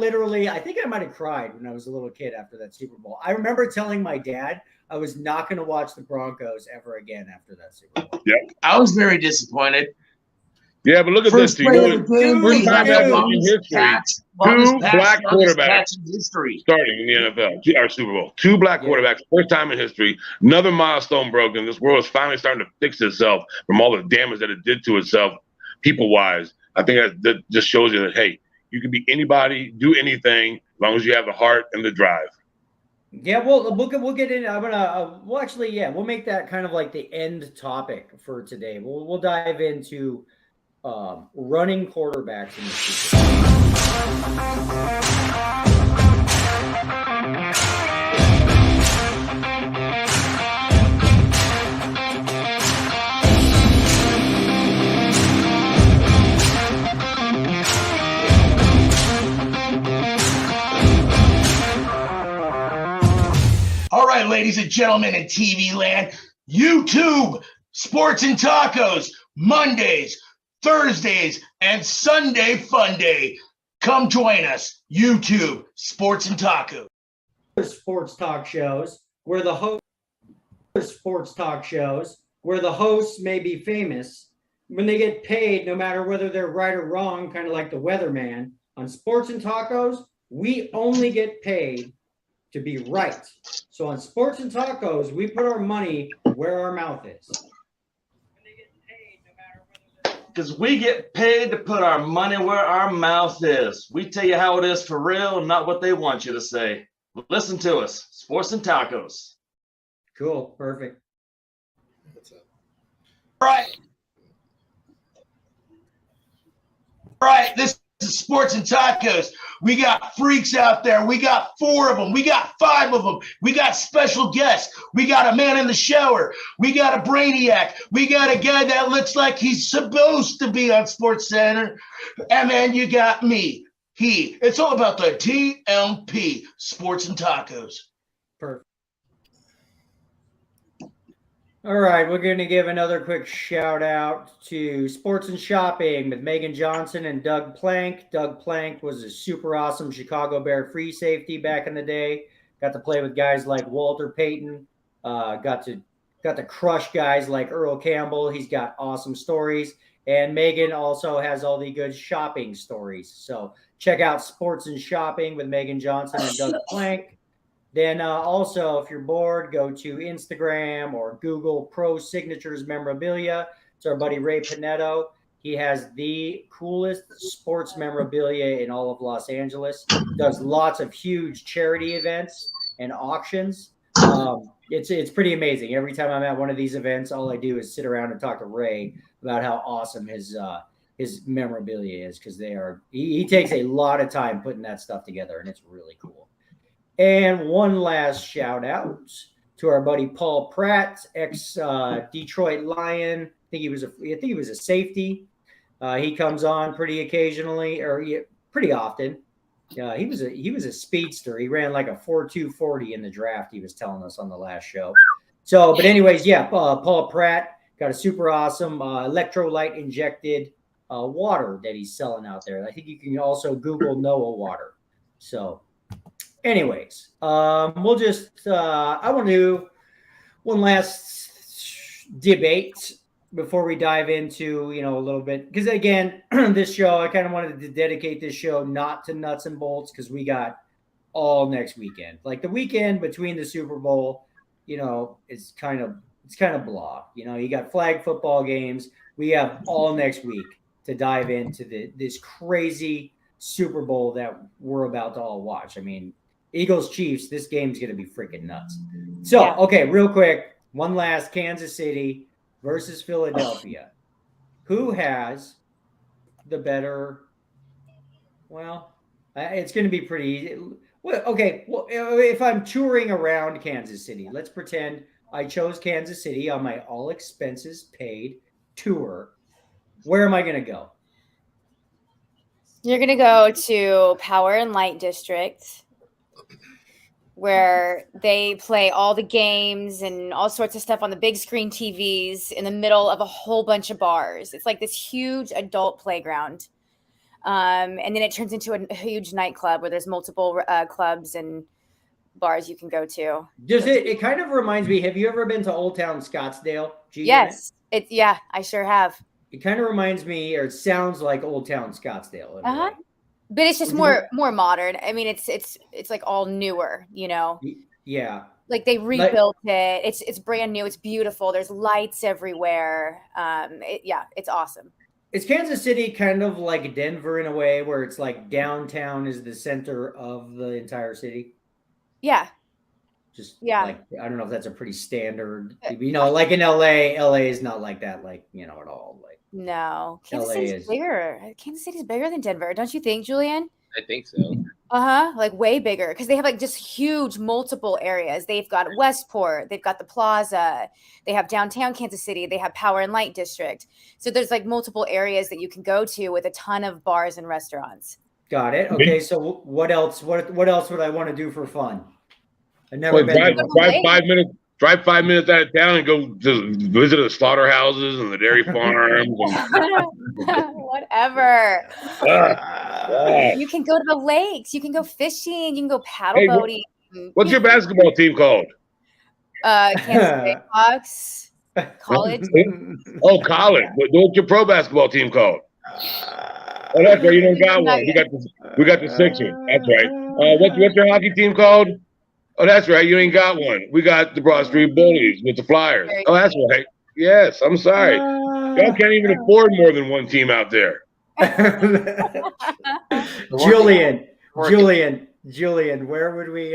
think I might have cried when I was a little kid after that Super Bowl. I remember telling my dad I was not going to watch the Broncos ever again after that Super Bowl. I was very disappointed. Yeah, but look at First this. play of the game, Dude, we had the dude. longest History. catch, Two longest black longest quarterbacks. catch in history. starting in the NFL, our Super Bowl. 2 black Yeah. quarterbacks, first time in history. Another milestone broken. This world is finally starting to fix itself from all the damage that it did to itself, people-wise. I think that just shows you that, hey, you can be anybody, do anything, as long as you have the heart and the drive. Yeah, we'll get in. I'm gonna we'll make that kind of like the end topic for today. We'll dive into running quarterbacks in the future. All right, ladies and gentlemen in TV land, YouTube Sports and Tacos, Mondays, Thursdays, and Sunday Fun Day. Come join us, YouTube Sports and Tacos. Sports talk shows where the hosts may be famous when they get paid, no matter whether they're right or wrong, kind of like the weatherman. On Sports and Tacos, we only get paid to be right. So on Sports and Tacos, we put our money where our mouth is. Because we get paid to put our money where our mouth is. We tell you how it is for real, not what they want you to say. Listen to us, Sports and Tacos. Cool, perfect. Right, this is Sports and Tacos. We got freaks out there. We got 4 of them. We got 5 of them. We got special guests. We got a man in the shower. We got a brainiac. We got a guy that looks like he's supposed to be on Sports Center. And then you got me. It's all about the TMP, Sports and Tacos. Perfect. All right, we're going to give another quick shout out to Sports and Shopping with Megan Johnson and Doug Plank. Doug Plank was a super awesome Chicago Bear free safety back in the day. Got to play with guys like Walter Payton. Got to crush guys like Earl Campbell. He's got awesome stories. And Megan also has all the good shopping stories. So check out Sports and Shopping with Megan Johnson and Doug Plank. Then also, if you're bored, go to Instagram or Google Pro Signatures Memorabilia. It's our buddy Ray Panetto. He has the coolest sports memorabilia in all of Los Angeles. Does lots of huge charity events and auctions. It's pretty amazing. Every time I'm at one of these events, all I do is sit around and talk to Ray about how awesome his memorabilia is, because he takes a lot of time putting that stuff together, and it's really cool. And one last shout out to our buddy Paul Pratt, ex Detroit Lion. I think he was a safety. He comes on pretty occasionally, or pretty often. He was a speedster. He ran like a 4.240 in the draft. He was telling us on the last show. So, but anyways, Paul Pratt got a super awesome electrolyte injected water that he's selling out there. I think you can also Google Noah water. So. Anyways, we'll just, I want to do one last debate before we dive into, a little bit. Because again, this show, I kind of wanted to dedicate this show not to nuts and bolts, because we got all next weekend. Like the weekend between the Super Bowl, it's kind of blah. You got flag football games. We have all next week to dive into this crazy Super Bowl that we're about to all watch. I mean, Eagles Chiefs, this game's going to be freaking nuts. So, okay, real quick, one last, Kansas City versus Philadelphia. Who has the better? Well, it's going to be pretty easy. Well, okay. Well, if I'm touring around Kansas City, let's pretend I chose Kansas City on my all expenses paid tour. Where am I going to go? You're gonna go to Power and Light District, where they play all the games and all sorts of stuff on the big screen TVs in the middle of a whole bunch of bars. It's like this huge adult playground. And then it turns into a huge nightclub where there's multiple clubs and bars you can go to. Does it kind of reminds me, have you ever been to Old Town Scottsdale? Yes. Yeah, I sure have. It kind of reminds me, or it sounds like Old Town Scottsdale. In a way. But it's just more modern. I mean, it's like all newer, you know. Yeah. Like they rebuilt it. It's brand new. It's beautiful. There's lights everywhere. It's awesome. Is Kansas City kind of like Denver in a way, where it's like downtown is the center of the entire city? Yeah. Just Yeah. I don't know if that's a pretty standard, like in LA is not like that, at all. Like no, Kansas LA City's bigger. Kansas City's bigger than Denver, don't you think, Julian? I think so. Like way bigger, because they have like just huge multiple areas. They've got Westport, they've got the Plaza, they have downtown Kansas City, they have Power and Light District. So there's like multiple areas that you can go to with a ton of bars and restaurants. Got it. Okay, so what else? What else would I want to do for fun? I've never been. Drive 5 minutes out of town and go to visit the slaughterhouses and the dairy farms. Whatever. You can go to the lakes. You can go fishing. You can go paddle boating. What's your basketball team called? Kansas Jayhawks. College. Oh, college. What's your pro basketball team called? Oh, that's right. You don't got one. We got the Sixers. That's right. What's your hockey team called? Oh, that's right. You ain't got one. We got the Broad Street Bullies with the Flyers. Oh, that's right. Yes, I'm sorry. Y'all can't even afford more than one team out there. Julian, where would we?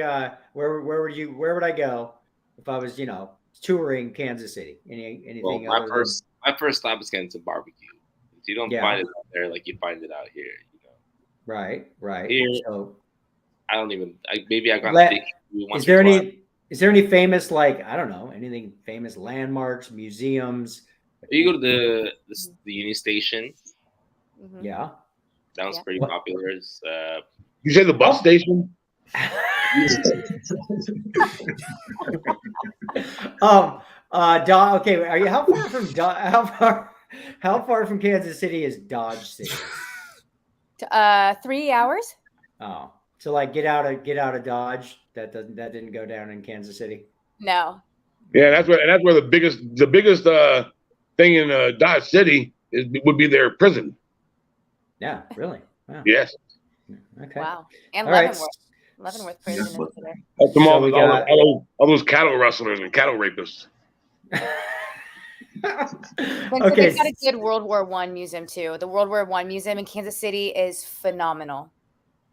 Where would I go if I was, touring Kansas City? Anything? Well, my first stop is getting some barbecue. You don't find it out there like you find it out here. Right. Here, so, I don't even. Maybe I got. Is there any famous, I don't know, anything famous landmarks, museums? You go to the Union Station. Mm-hmm. Yeah, that was pretty popular. You say the bus station? Okay. Are you how far from Kansas City is Dodge City? 3 hours. Oh, so get out of Dodge. That didn't go down in Kansas City. No. Yeah, that's where the biggest thing in Dodge City would be their prison. Yeah, really. Wow. Yes. Okay. Wow. And All Leavenworth. right. Leavenworth prison is there. That's all those cattle rustlers and cattle rapists. Okay. They've got a good World War I museum too. The World War I museum in Kansas City is phenomenal.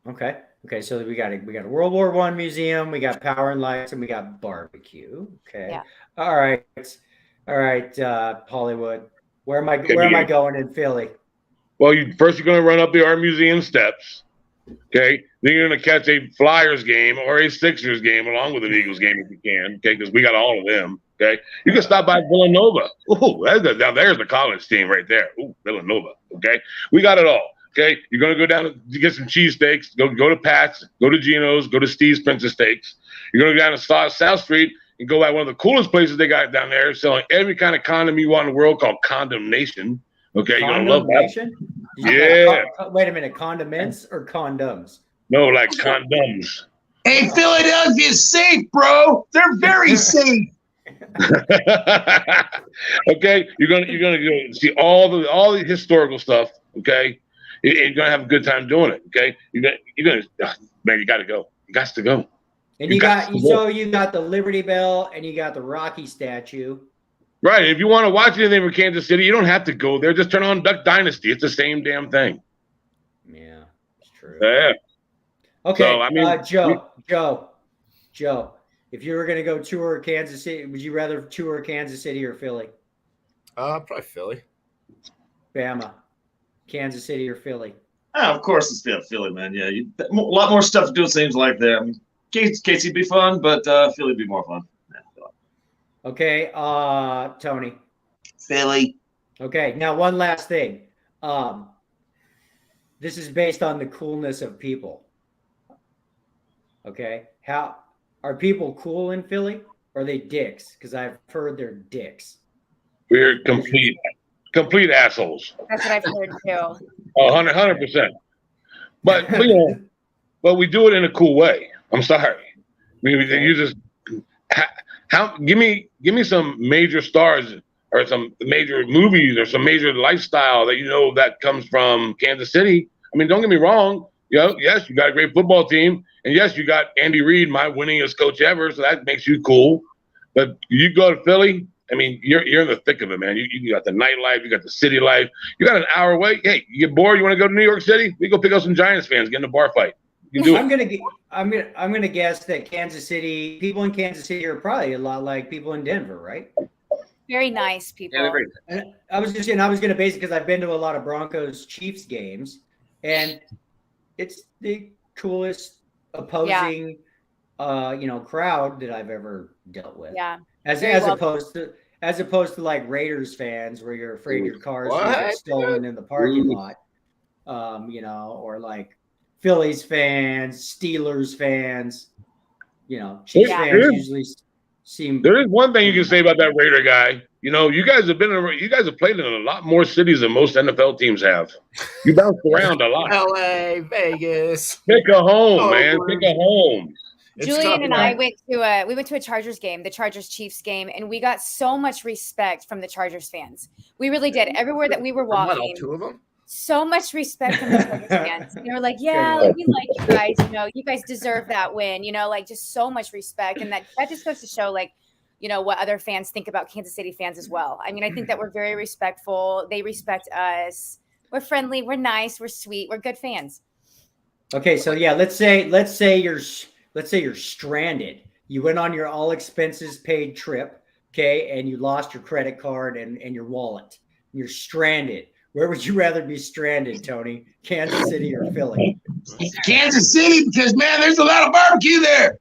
Okay. So we got a World War I museum, we got Power and Lights, and we got barbecue. Okay. Yeah. All right. Hollywood. Where am I going in Philly? Well, you're going to run up the Art Museum steps. Okay. Then you're going to catch a Flyers game or a Sixers game along with an Eagles game if you can. Okay, because we got all of them. Okay. You can stop by Villanova. Ooh, there's the college team right there. Ooh, Villanova. Okay. We got it all. Okay, you're gonna go down to get some cheesesteaks. Go to Pat's, go to Gino's, go to Steve's Princess Steaks. You're gonna go down to South Street and go at one of the coolest places they got down there, selling every kind of condom you want in the world, called Condemnation. Okay, you're gonna love that. Yeah. Wait a minute, condiments or condoms? No, like condoms. Hey, Philadelphia's safe, bro. They're very safe. Okay, you're gonna go see all the historical stuff. Okay. You're gonna have a good time doing it. Okay, you got to go. You got to go. And you got the Liberty Bell and you got the Rocky statue. Right. If you want to watch anything from Kansas City, you don't have to go there. Just turn on Duck Dynasty. It's the same damn thing. Yeah, it's true. Yeah. Okay. So, I mean, Joe, if you were gonna go tour Kansas City, would you rather tour Kansas City or Philly? Probably Philly. Bama. Kansas City or Philly? Of course, it's Philly, man. Yeah, a lot more stuff to do. It seems like there. I mean, KC be fun, but Philly be more fun. Yeah. Okay, Tony. Philly. Okay, now one last thing. This is based on the coolness of people. Okay, how are people cool in Philly? Or are they dicks? Because I've heard they're dicks. We're complete assholes. That's what I've heard too. 100%. But you know, but we do it in a cool way. I'm sorry. I mean, you just give me some major stars or some major movies or some major lifestyle that you know that comes from Kansas City. I mean, don't get me wrong. You know, yes, you got a great football team, and yes, you got Andy Reid, my winningest coach ever, so that makes you cool. But you go to Philly, I mean, you're in the thick of it, man. You got the nightlife, you got the city life. You got an hour away. Hey, you get bored? You want to go to New York City? We go pick up some Giants fans, get in a bar fight. You can do it. I'm gonna guess that Kansas City people in Kansas City are probably a lot like people in Denver, right? Very nice people. Yeah, And I was gonna base it because I've been to a lot of Broncos Chiefs games, and it's the coolest opposing crowd that I've ever dealt with. Yeah. As opposed to like Raiders fans where you're afraid your car's gonna get stolen in the parking lot. Or like Phillies fans, Steelers fans, Chiefs fans usually seem. There is one thing you can say about that Raider guy. You know, you guys have played in a lot more cities than most NFL teams have. You bounced around a lot. LA, Vegas. Pick a home, man. Pick a home. Julian and I went to a Chargers game, the Chargers Chiefs game, and we got so much respect from the Chargers fans. We really did. Everywhere that we were walking. All two of them? So much respect from the Chargers fans. They were like, yeah, like, we like you guys, you guys deserve that win, like just so much respect. And that just goes to show like, what other fans think about Kansas City fans as well. I mean, I think that we're very respectful. They respect us. We're friendly. We're nice. We're sweet. We're good fans. Okay. So yeah, let's say you're stranded. You went on your all expenses paid trip. Okay. And you lost your credit card and your wallet. You're stranded. Where would you rather be stranded, Tony? Kansas City or Philly? Kansas City, because man, there's a lot of barbecue there.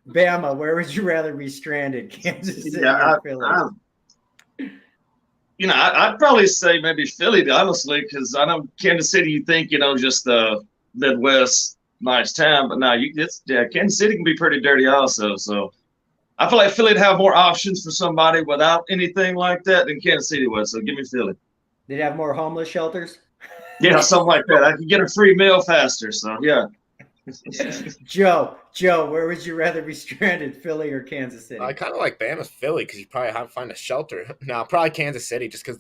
Bama, where would you rather be stranded, Kansas City or Philly? I'd probably say maybe Philly, honestly, because I know Kansas City. You think just the Midwest, nice town, but now Kansas City can be pretty dirty also. So I feel like Philly'd have more options for somebody without anything like that than Kansas City would. So give me Philly. They'd have more homeless shelters. Yeah, something like that. I could get a free meal faster. So yeah. Joe, where would you rather be stranded, Philly or Kansas City? I kind of like Bama's Philly because you probably have to find a shelter. No, probably Kansas City just because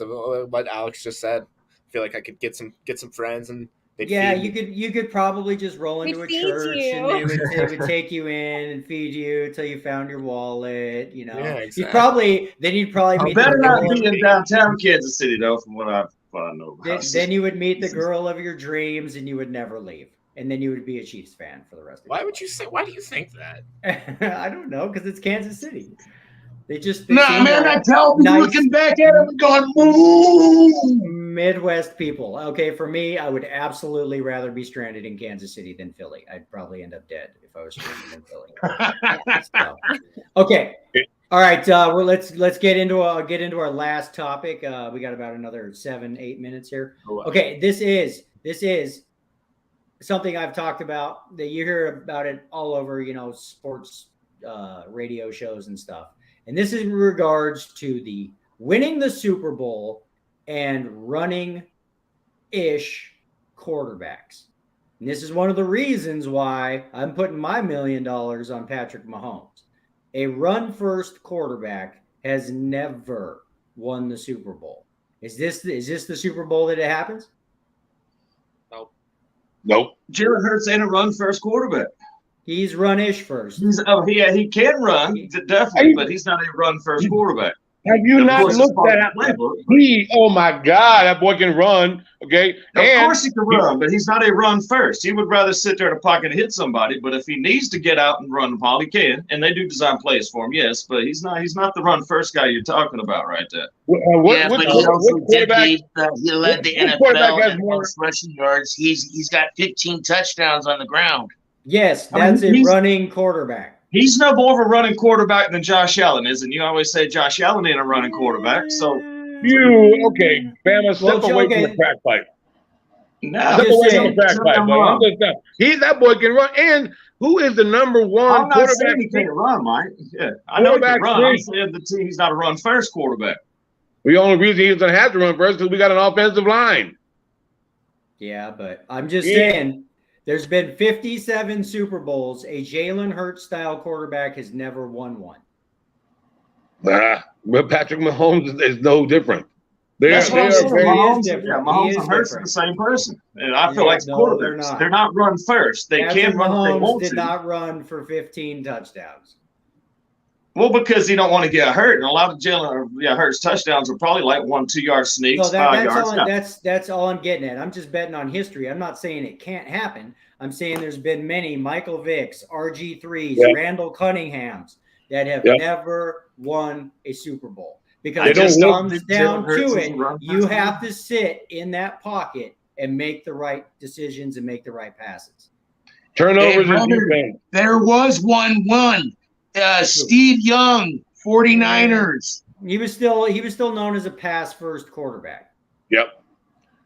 what Alex just said. I feel like I could get some friends and you could probably just roll into a church and they would take you in and feed you until you found your wallet. Yeah, exactly. You'd probably meet. Better not be in downtown Kansas City though, from what I know. Then you would meet the girl of your dreams and you would never leave. And then you would be a Chiefs fan for the rest of your life. Why do you think that? I don't know, because it's Kansas City. They man, I tell them nice, looking back at them and going, "Ooh." Midwest people. Okay, for me, I would absolutely rather be stranded in Kansas City than Philly. I'd probably end up dead if I was stranded in Philly. Okay. All right. Well, let's get into our last topic. We got about another 7-8 minutes here. Okay, this is something I've talked about that you hear about it all over, sports radio shows and stuff. And this is in regards to the winning the Super Bowl and running-ish quarterbacks. And this is one of the reasons why I'm putting my $1 million on Patrick Mahomes. A run-first quarterback has never won the Super Bowl. Is this the Super Bowl that it happens? Nope. Jalen Hurts ain't a run-first quarterback. He's run-ish first. He can run, definitely, but he's not a run-first quarterback. Have you Of not course, it's looked part of at the playbook, but- oh my God, that boy can run. Okay. Of And course he can run, but he's not a run first. He would rather sit there in a pocket and hit somebody. But if he needs to get out and run the ball, he can. And they do design plays for him, yes. But he's not the run first guy you're talking about right there. Yeah, but he also did quarterback? he led the what quarterback NFL has in more- most rushing yards. He's got 15 touchdowns on the ground. Yes, I mean, that's a he's- running quarterback. He's no more of a running quarterback than Josh Allen is. And you always say Josh Allen ain't a running quarterback. So, Okay, Bama, step Well, away okay. from the crack pipe. no. I'm Step just away saying- from the crack pipe, boy. I'm just saying. That boy can run. And who is the number one I'm not quarterback? saying he can't run, Mike. Yeah, I know he can Quarterback run. I'm three. saying he's not a run first quarterback. The only reason he's going to have to run first is because we got an offensive line. Yeah, but I'm just Yeah. saying there's been 57 Super Bowls. A Jalen Hurts style quarterback has never won one. But Patrick Mahomes is no different. That's what I'm saying. very- Mahomes, different. yeah, He Mahomes is and Hurts are different. the same person. And I feel Yeah, like the no, quarterbacks. they're not. They're not run first. They Patrick can run if they Mahomes want did to. not run for 15 touchdowns. Well, because he don't want to get hurt. And a lot of Hurts touchdowns are probably like 1-2 yard sneaks, So 5 that's yards. all. Yeah. That's all I'm getting at. I'm just betting on history. I'm not saying it can't happen. I'm saying there's been many Michael Vicks, RG3s, Yeah. Randall Cunninghams that have Yeah. never won a Super Bowl because They it don't look- comes think down Jalen Hurts to is it. a run You first have to sit in that pocket and make the right decisions and make the right passes. Turnovers Hey, and brother. defense. There was one. Steve Young, 49ers. He was still known as a pass first quarterback. Yep.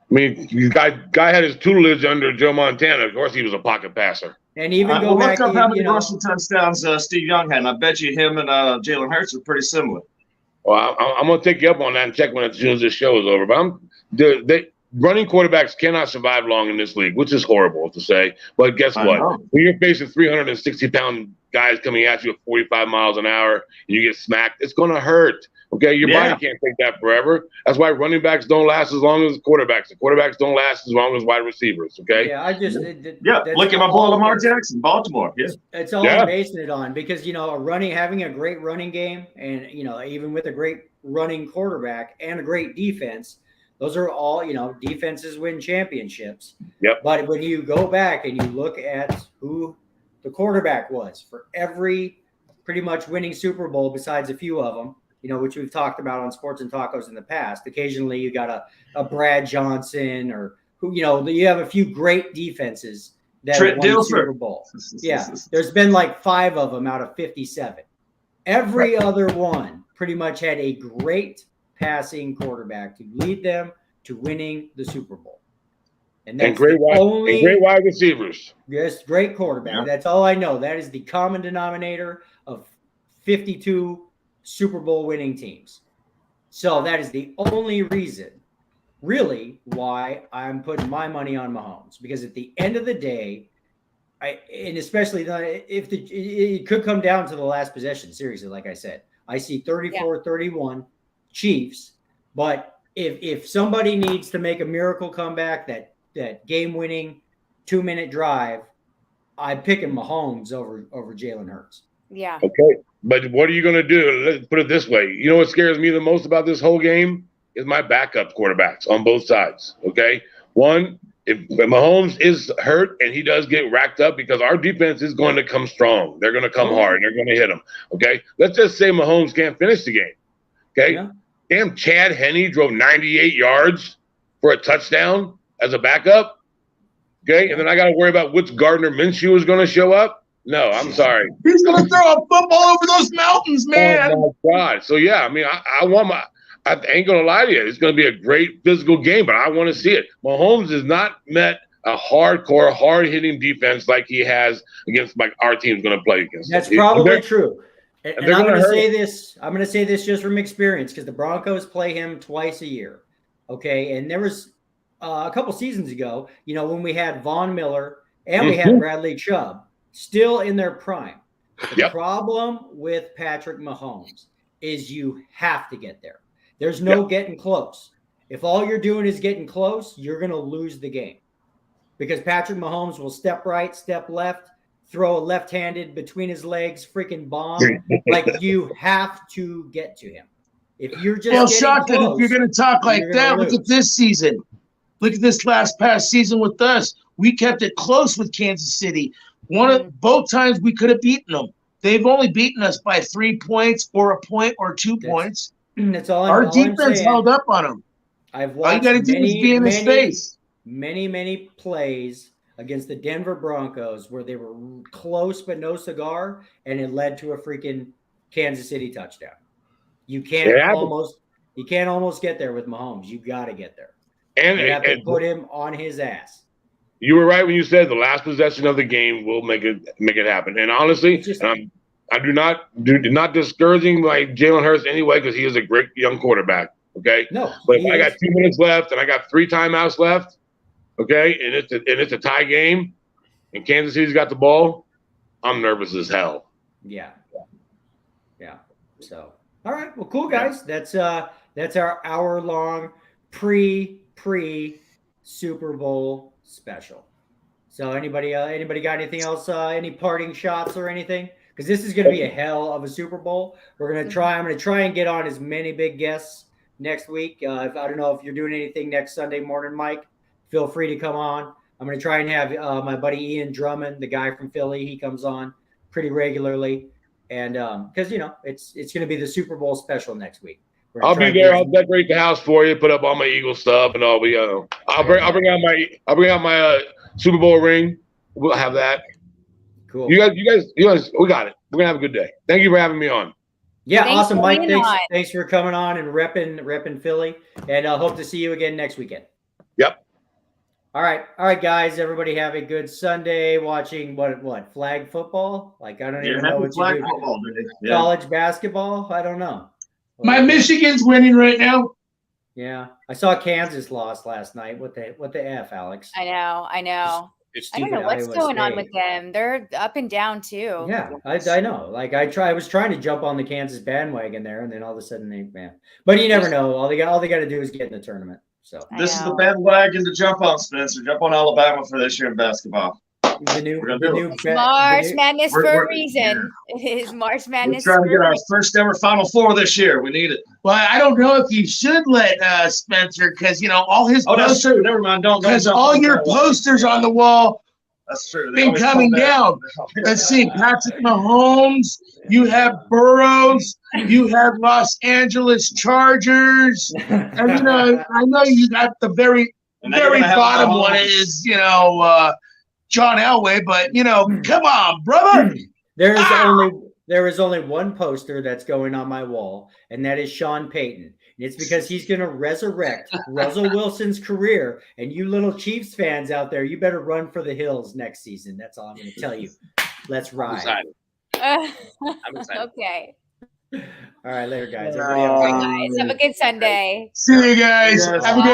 I mean, guy had his tutelage under Joe Montana. Of course, he was a pocket passer. And even go Well, back, look up how you many know, rushing touchdowns Steve Young had. And I bet you him and Jalen Hurts are pretty similar. Well, I'm going to take you up on that and check as soon as this show is over. But running quarterbacks cannot survive long in this league, which is horrible to say. But guess I what? know. When you're facing 360-pound guys coming at you at 45 miles an hour and you get smacked, it's going to hurt. Okay, your Yeah. body can't take that forever. That's why running backs don't last as long as quarterbacks. The quarterbacks don't last as long as wide receivers. Okay. yeah, I just Yeah, that's look at my boy all- Lamar Jackson, Baltimore. Yeah. It's all Yeah. I'm basing it on because having a great running game and even with a great running quarterback and a great defense, those are all defenses win championships. Yep. But when you go back and you look at who the quarterback was for every pretty much winning Super Bowl besides a few of them, which we've talked about on Sports and Tacos in the past. Occasionally you got a Brad Johnson or who you have a few great defenses that Trent won the Dilfer. Super Bowl. Yeah, there's been like 5 of them out of 57. Every other one pretty much had a great passing quarterback to lead them to winning the Super Bowl. And that's great the wide receivers. yes, great quarterback. Yeah. That's all I know. That is the common denominator of 52 Super Bowl winning teams. So that is the only reason, really, why I'm putting my money on Mahomes. Because at the end of the day, especially if it could come down to the last possession. Seriously, like I said, I see 34-31 Chiefs. But if somebody needs to make a miracle comeback, that game-winning 2-minute drive, I'm picking Mahomes over Jalen Hurts. Yeah. Okay. But what are you going to do? Let's put it this way. You know what scares me the most about this whole game is my backup quarterbacks on both sides. Okay. One, if Mahomes is hurt and he does get racked up because our defense is going to come strong. They're going to come hard. They're going to hit him. Okay. Let's just say Mahomes can't finish the game. Okay. Yeah. Damn, Chad Henne drove 98 yards for a touchdown as a backup. Okay. And then I got to worry about which Gardner Minshew is going to show up. No, I'm sorry. He's going to throw a football over those mountains, man. Oh my God. So yeah, I mean, I ain't gonna lie to you. It's gonna be a great physical game, but I want to see it. Mahomes has not met a hardcore, hard-hitting defense like he has against our team's gonna play against. That's them. probably true. And they're I'm gonna going to hurt. say this. I'm going to say this just from experience because the Broncos play him twice a year. Okay, and there was a couple seasons ago, when we had Von Miller and we had Bradley Chubb still in their prime. The Yep. problem with Patrick Mahomes is you have to get there. There's no getting close. If all you're doing is getting close, you're going to lose the game because Patrick Mahomes will step right, step left, throw a left-handed between his legs, freaking bomb. Like you have to get to him. If you're just Well, getting shotgun, close, if you're going to talk like you're that, gonna look at lose. this season. Look at this past season with us. We kept it close with Kansas City. Both times we could have beaten them. They've only beaten us by 3 points or a point or 2 points. That's all. Our all defense I'm saying. held up on them. I've All you watched got to do is be in his face. many plays against the Denver Broncos where they were close but no cigar, and it led to a freaking Kansas City touchdown. You can't almost get there with Mahomes. You got to get there. And You have to put him on his ass. you were right when you said the last possession of the game will make it happen. And honestly, I do not discouraging like Jalen Hurts anyway because he is a great young quarterback. Okay, No, but if I got 2 minutes left and I got 3 timeouts left, okay, and it's a tie game, and Kansas City's got the ball, I'm nervous as hell. Yeah. So, all right, well, cool guys. That's our hour-long pre Super Bowl special. So, anybody got anything else? Any parting shots or anything? Because this is going to be a hell of a Super Bowl. I'm going to try and get on as many big guests next week. I don't know if you're doing anything next Sunday morning, Mike. Feel free to come on. I'm going to try and have my buddy Ian Drummond, the guy from Philly. He comes on pretty regularly. And because it's going to be the Super Bowl special next week. I'll be there. I'll decorate the house for you. Put up all my Eagle stuff, and I'll bring out my Super Bowl ring. We'll have that. Cool. You guys, we got it. We're gonna have a good day. Thank you for having me on. Yeah, Thanks awesome, for Mike. being on. Thanks for coming on and repping Philly. And I hope to see you again next weekend. Yep. All right, guys. Everybody have a good Sunday. Watching what flag football? Like I don't even know what you do. Football, yeah. College basketball? I don't know. My Michigan's winning right now. Yeah, I saw Kansas lost last night. What the f, Alex? I know. I don't know what's Iowa going on State. with them. They're up and down too. Yeah, I know. Like I was trying to jump on the Kansas bandwagon there, and then all of a sudden But you never know. All they got to do is get in the tournament. So This is the bandwagon to jump on, Spencer. Jump on Alabama for this year in basketball. the new March Madness for we're- a reason. It is March We're Madness. trying to for get a our reason. first ever Final Four this year. We need it. Well, I don't know if you should let Spencer because all his Oh, that's posters, true. Never mind. Don't because jump all on your that. posters on the wall That's true. They been always coming come back. down. Let's see, Patrick Mahomes. You have Burrows. You have Los Angeles Chargers. And I know you got the very And now you're gonna have bottom Mahomes. one is John Elway, but come on, brother. There is only one poster that's going on my wall, and that is Sean Payton. And it's because he's going to resurrect Russell Wilson's career. And you little Chiefs fans out there, you better run for the hills next season. That's all I'm going to tell you. Let's I'm ride. excited. I'm excited. Okay. All right, later, guys. Uh, Everybody have a good Guys, have a good Sunday. See you guys. Yes. Have a good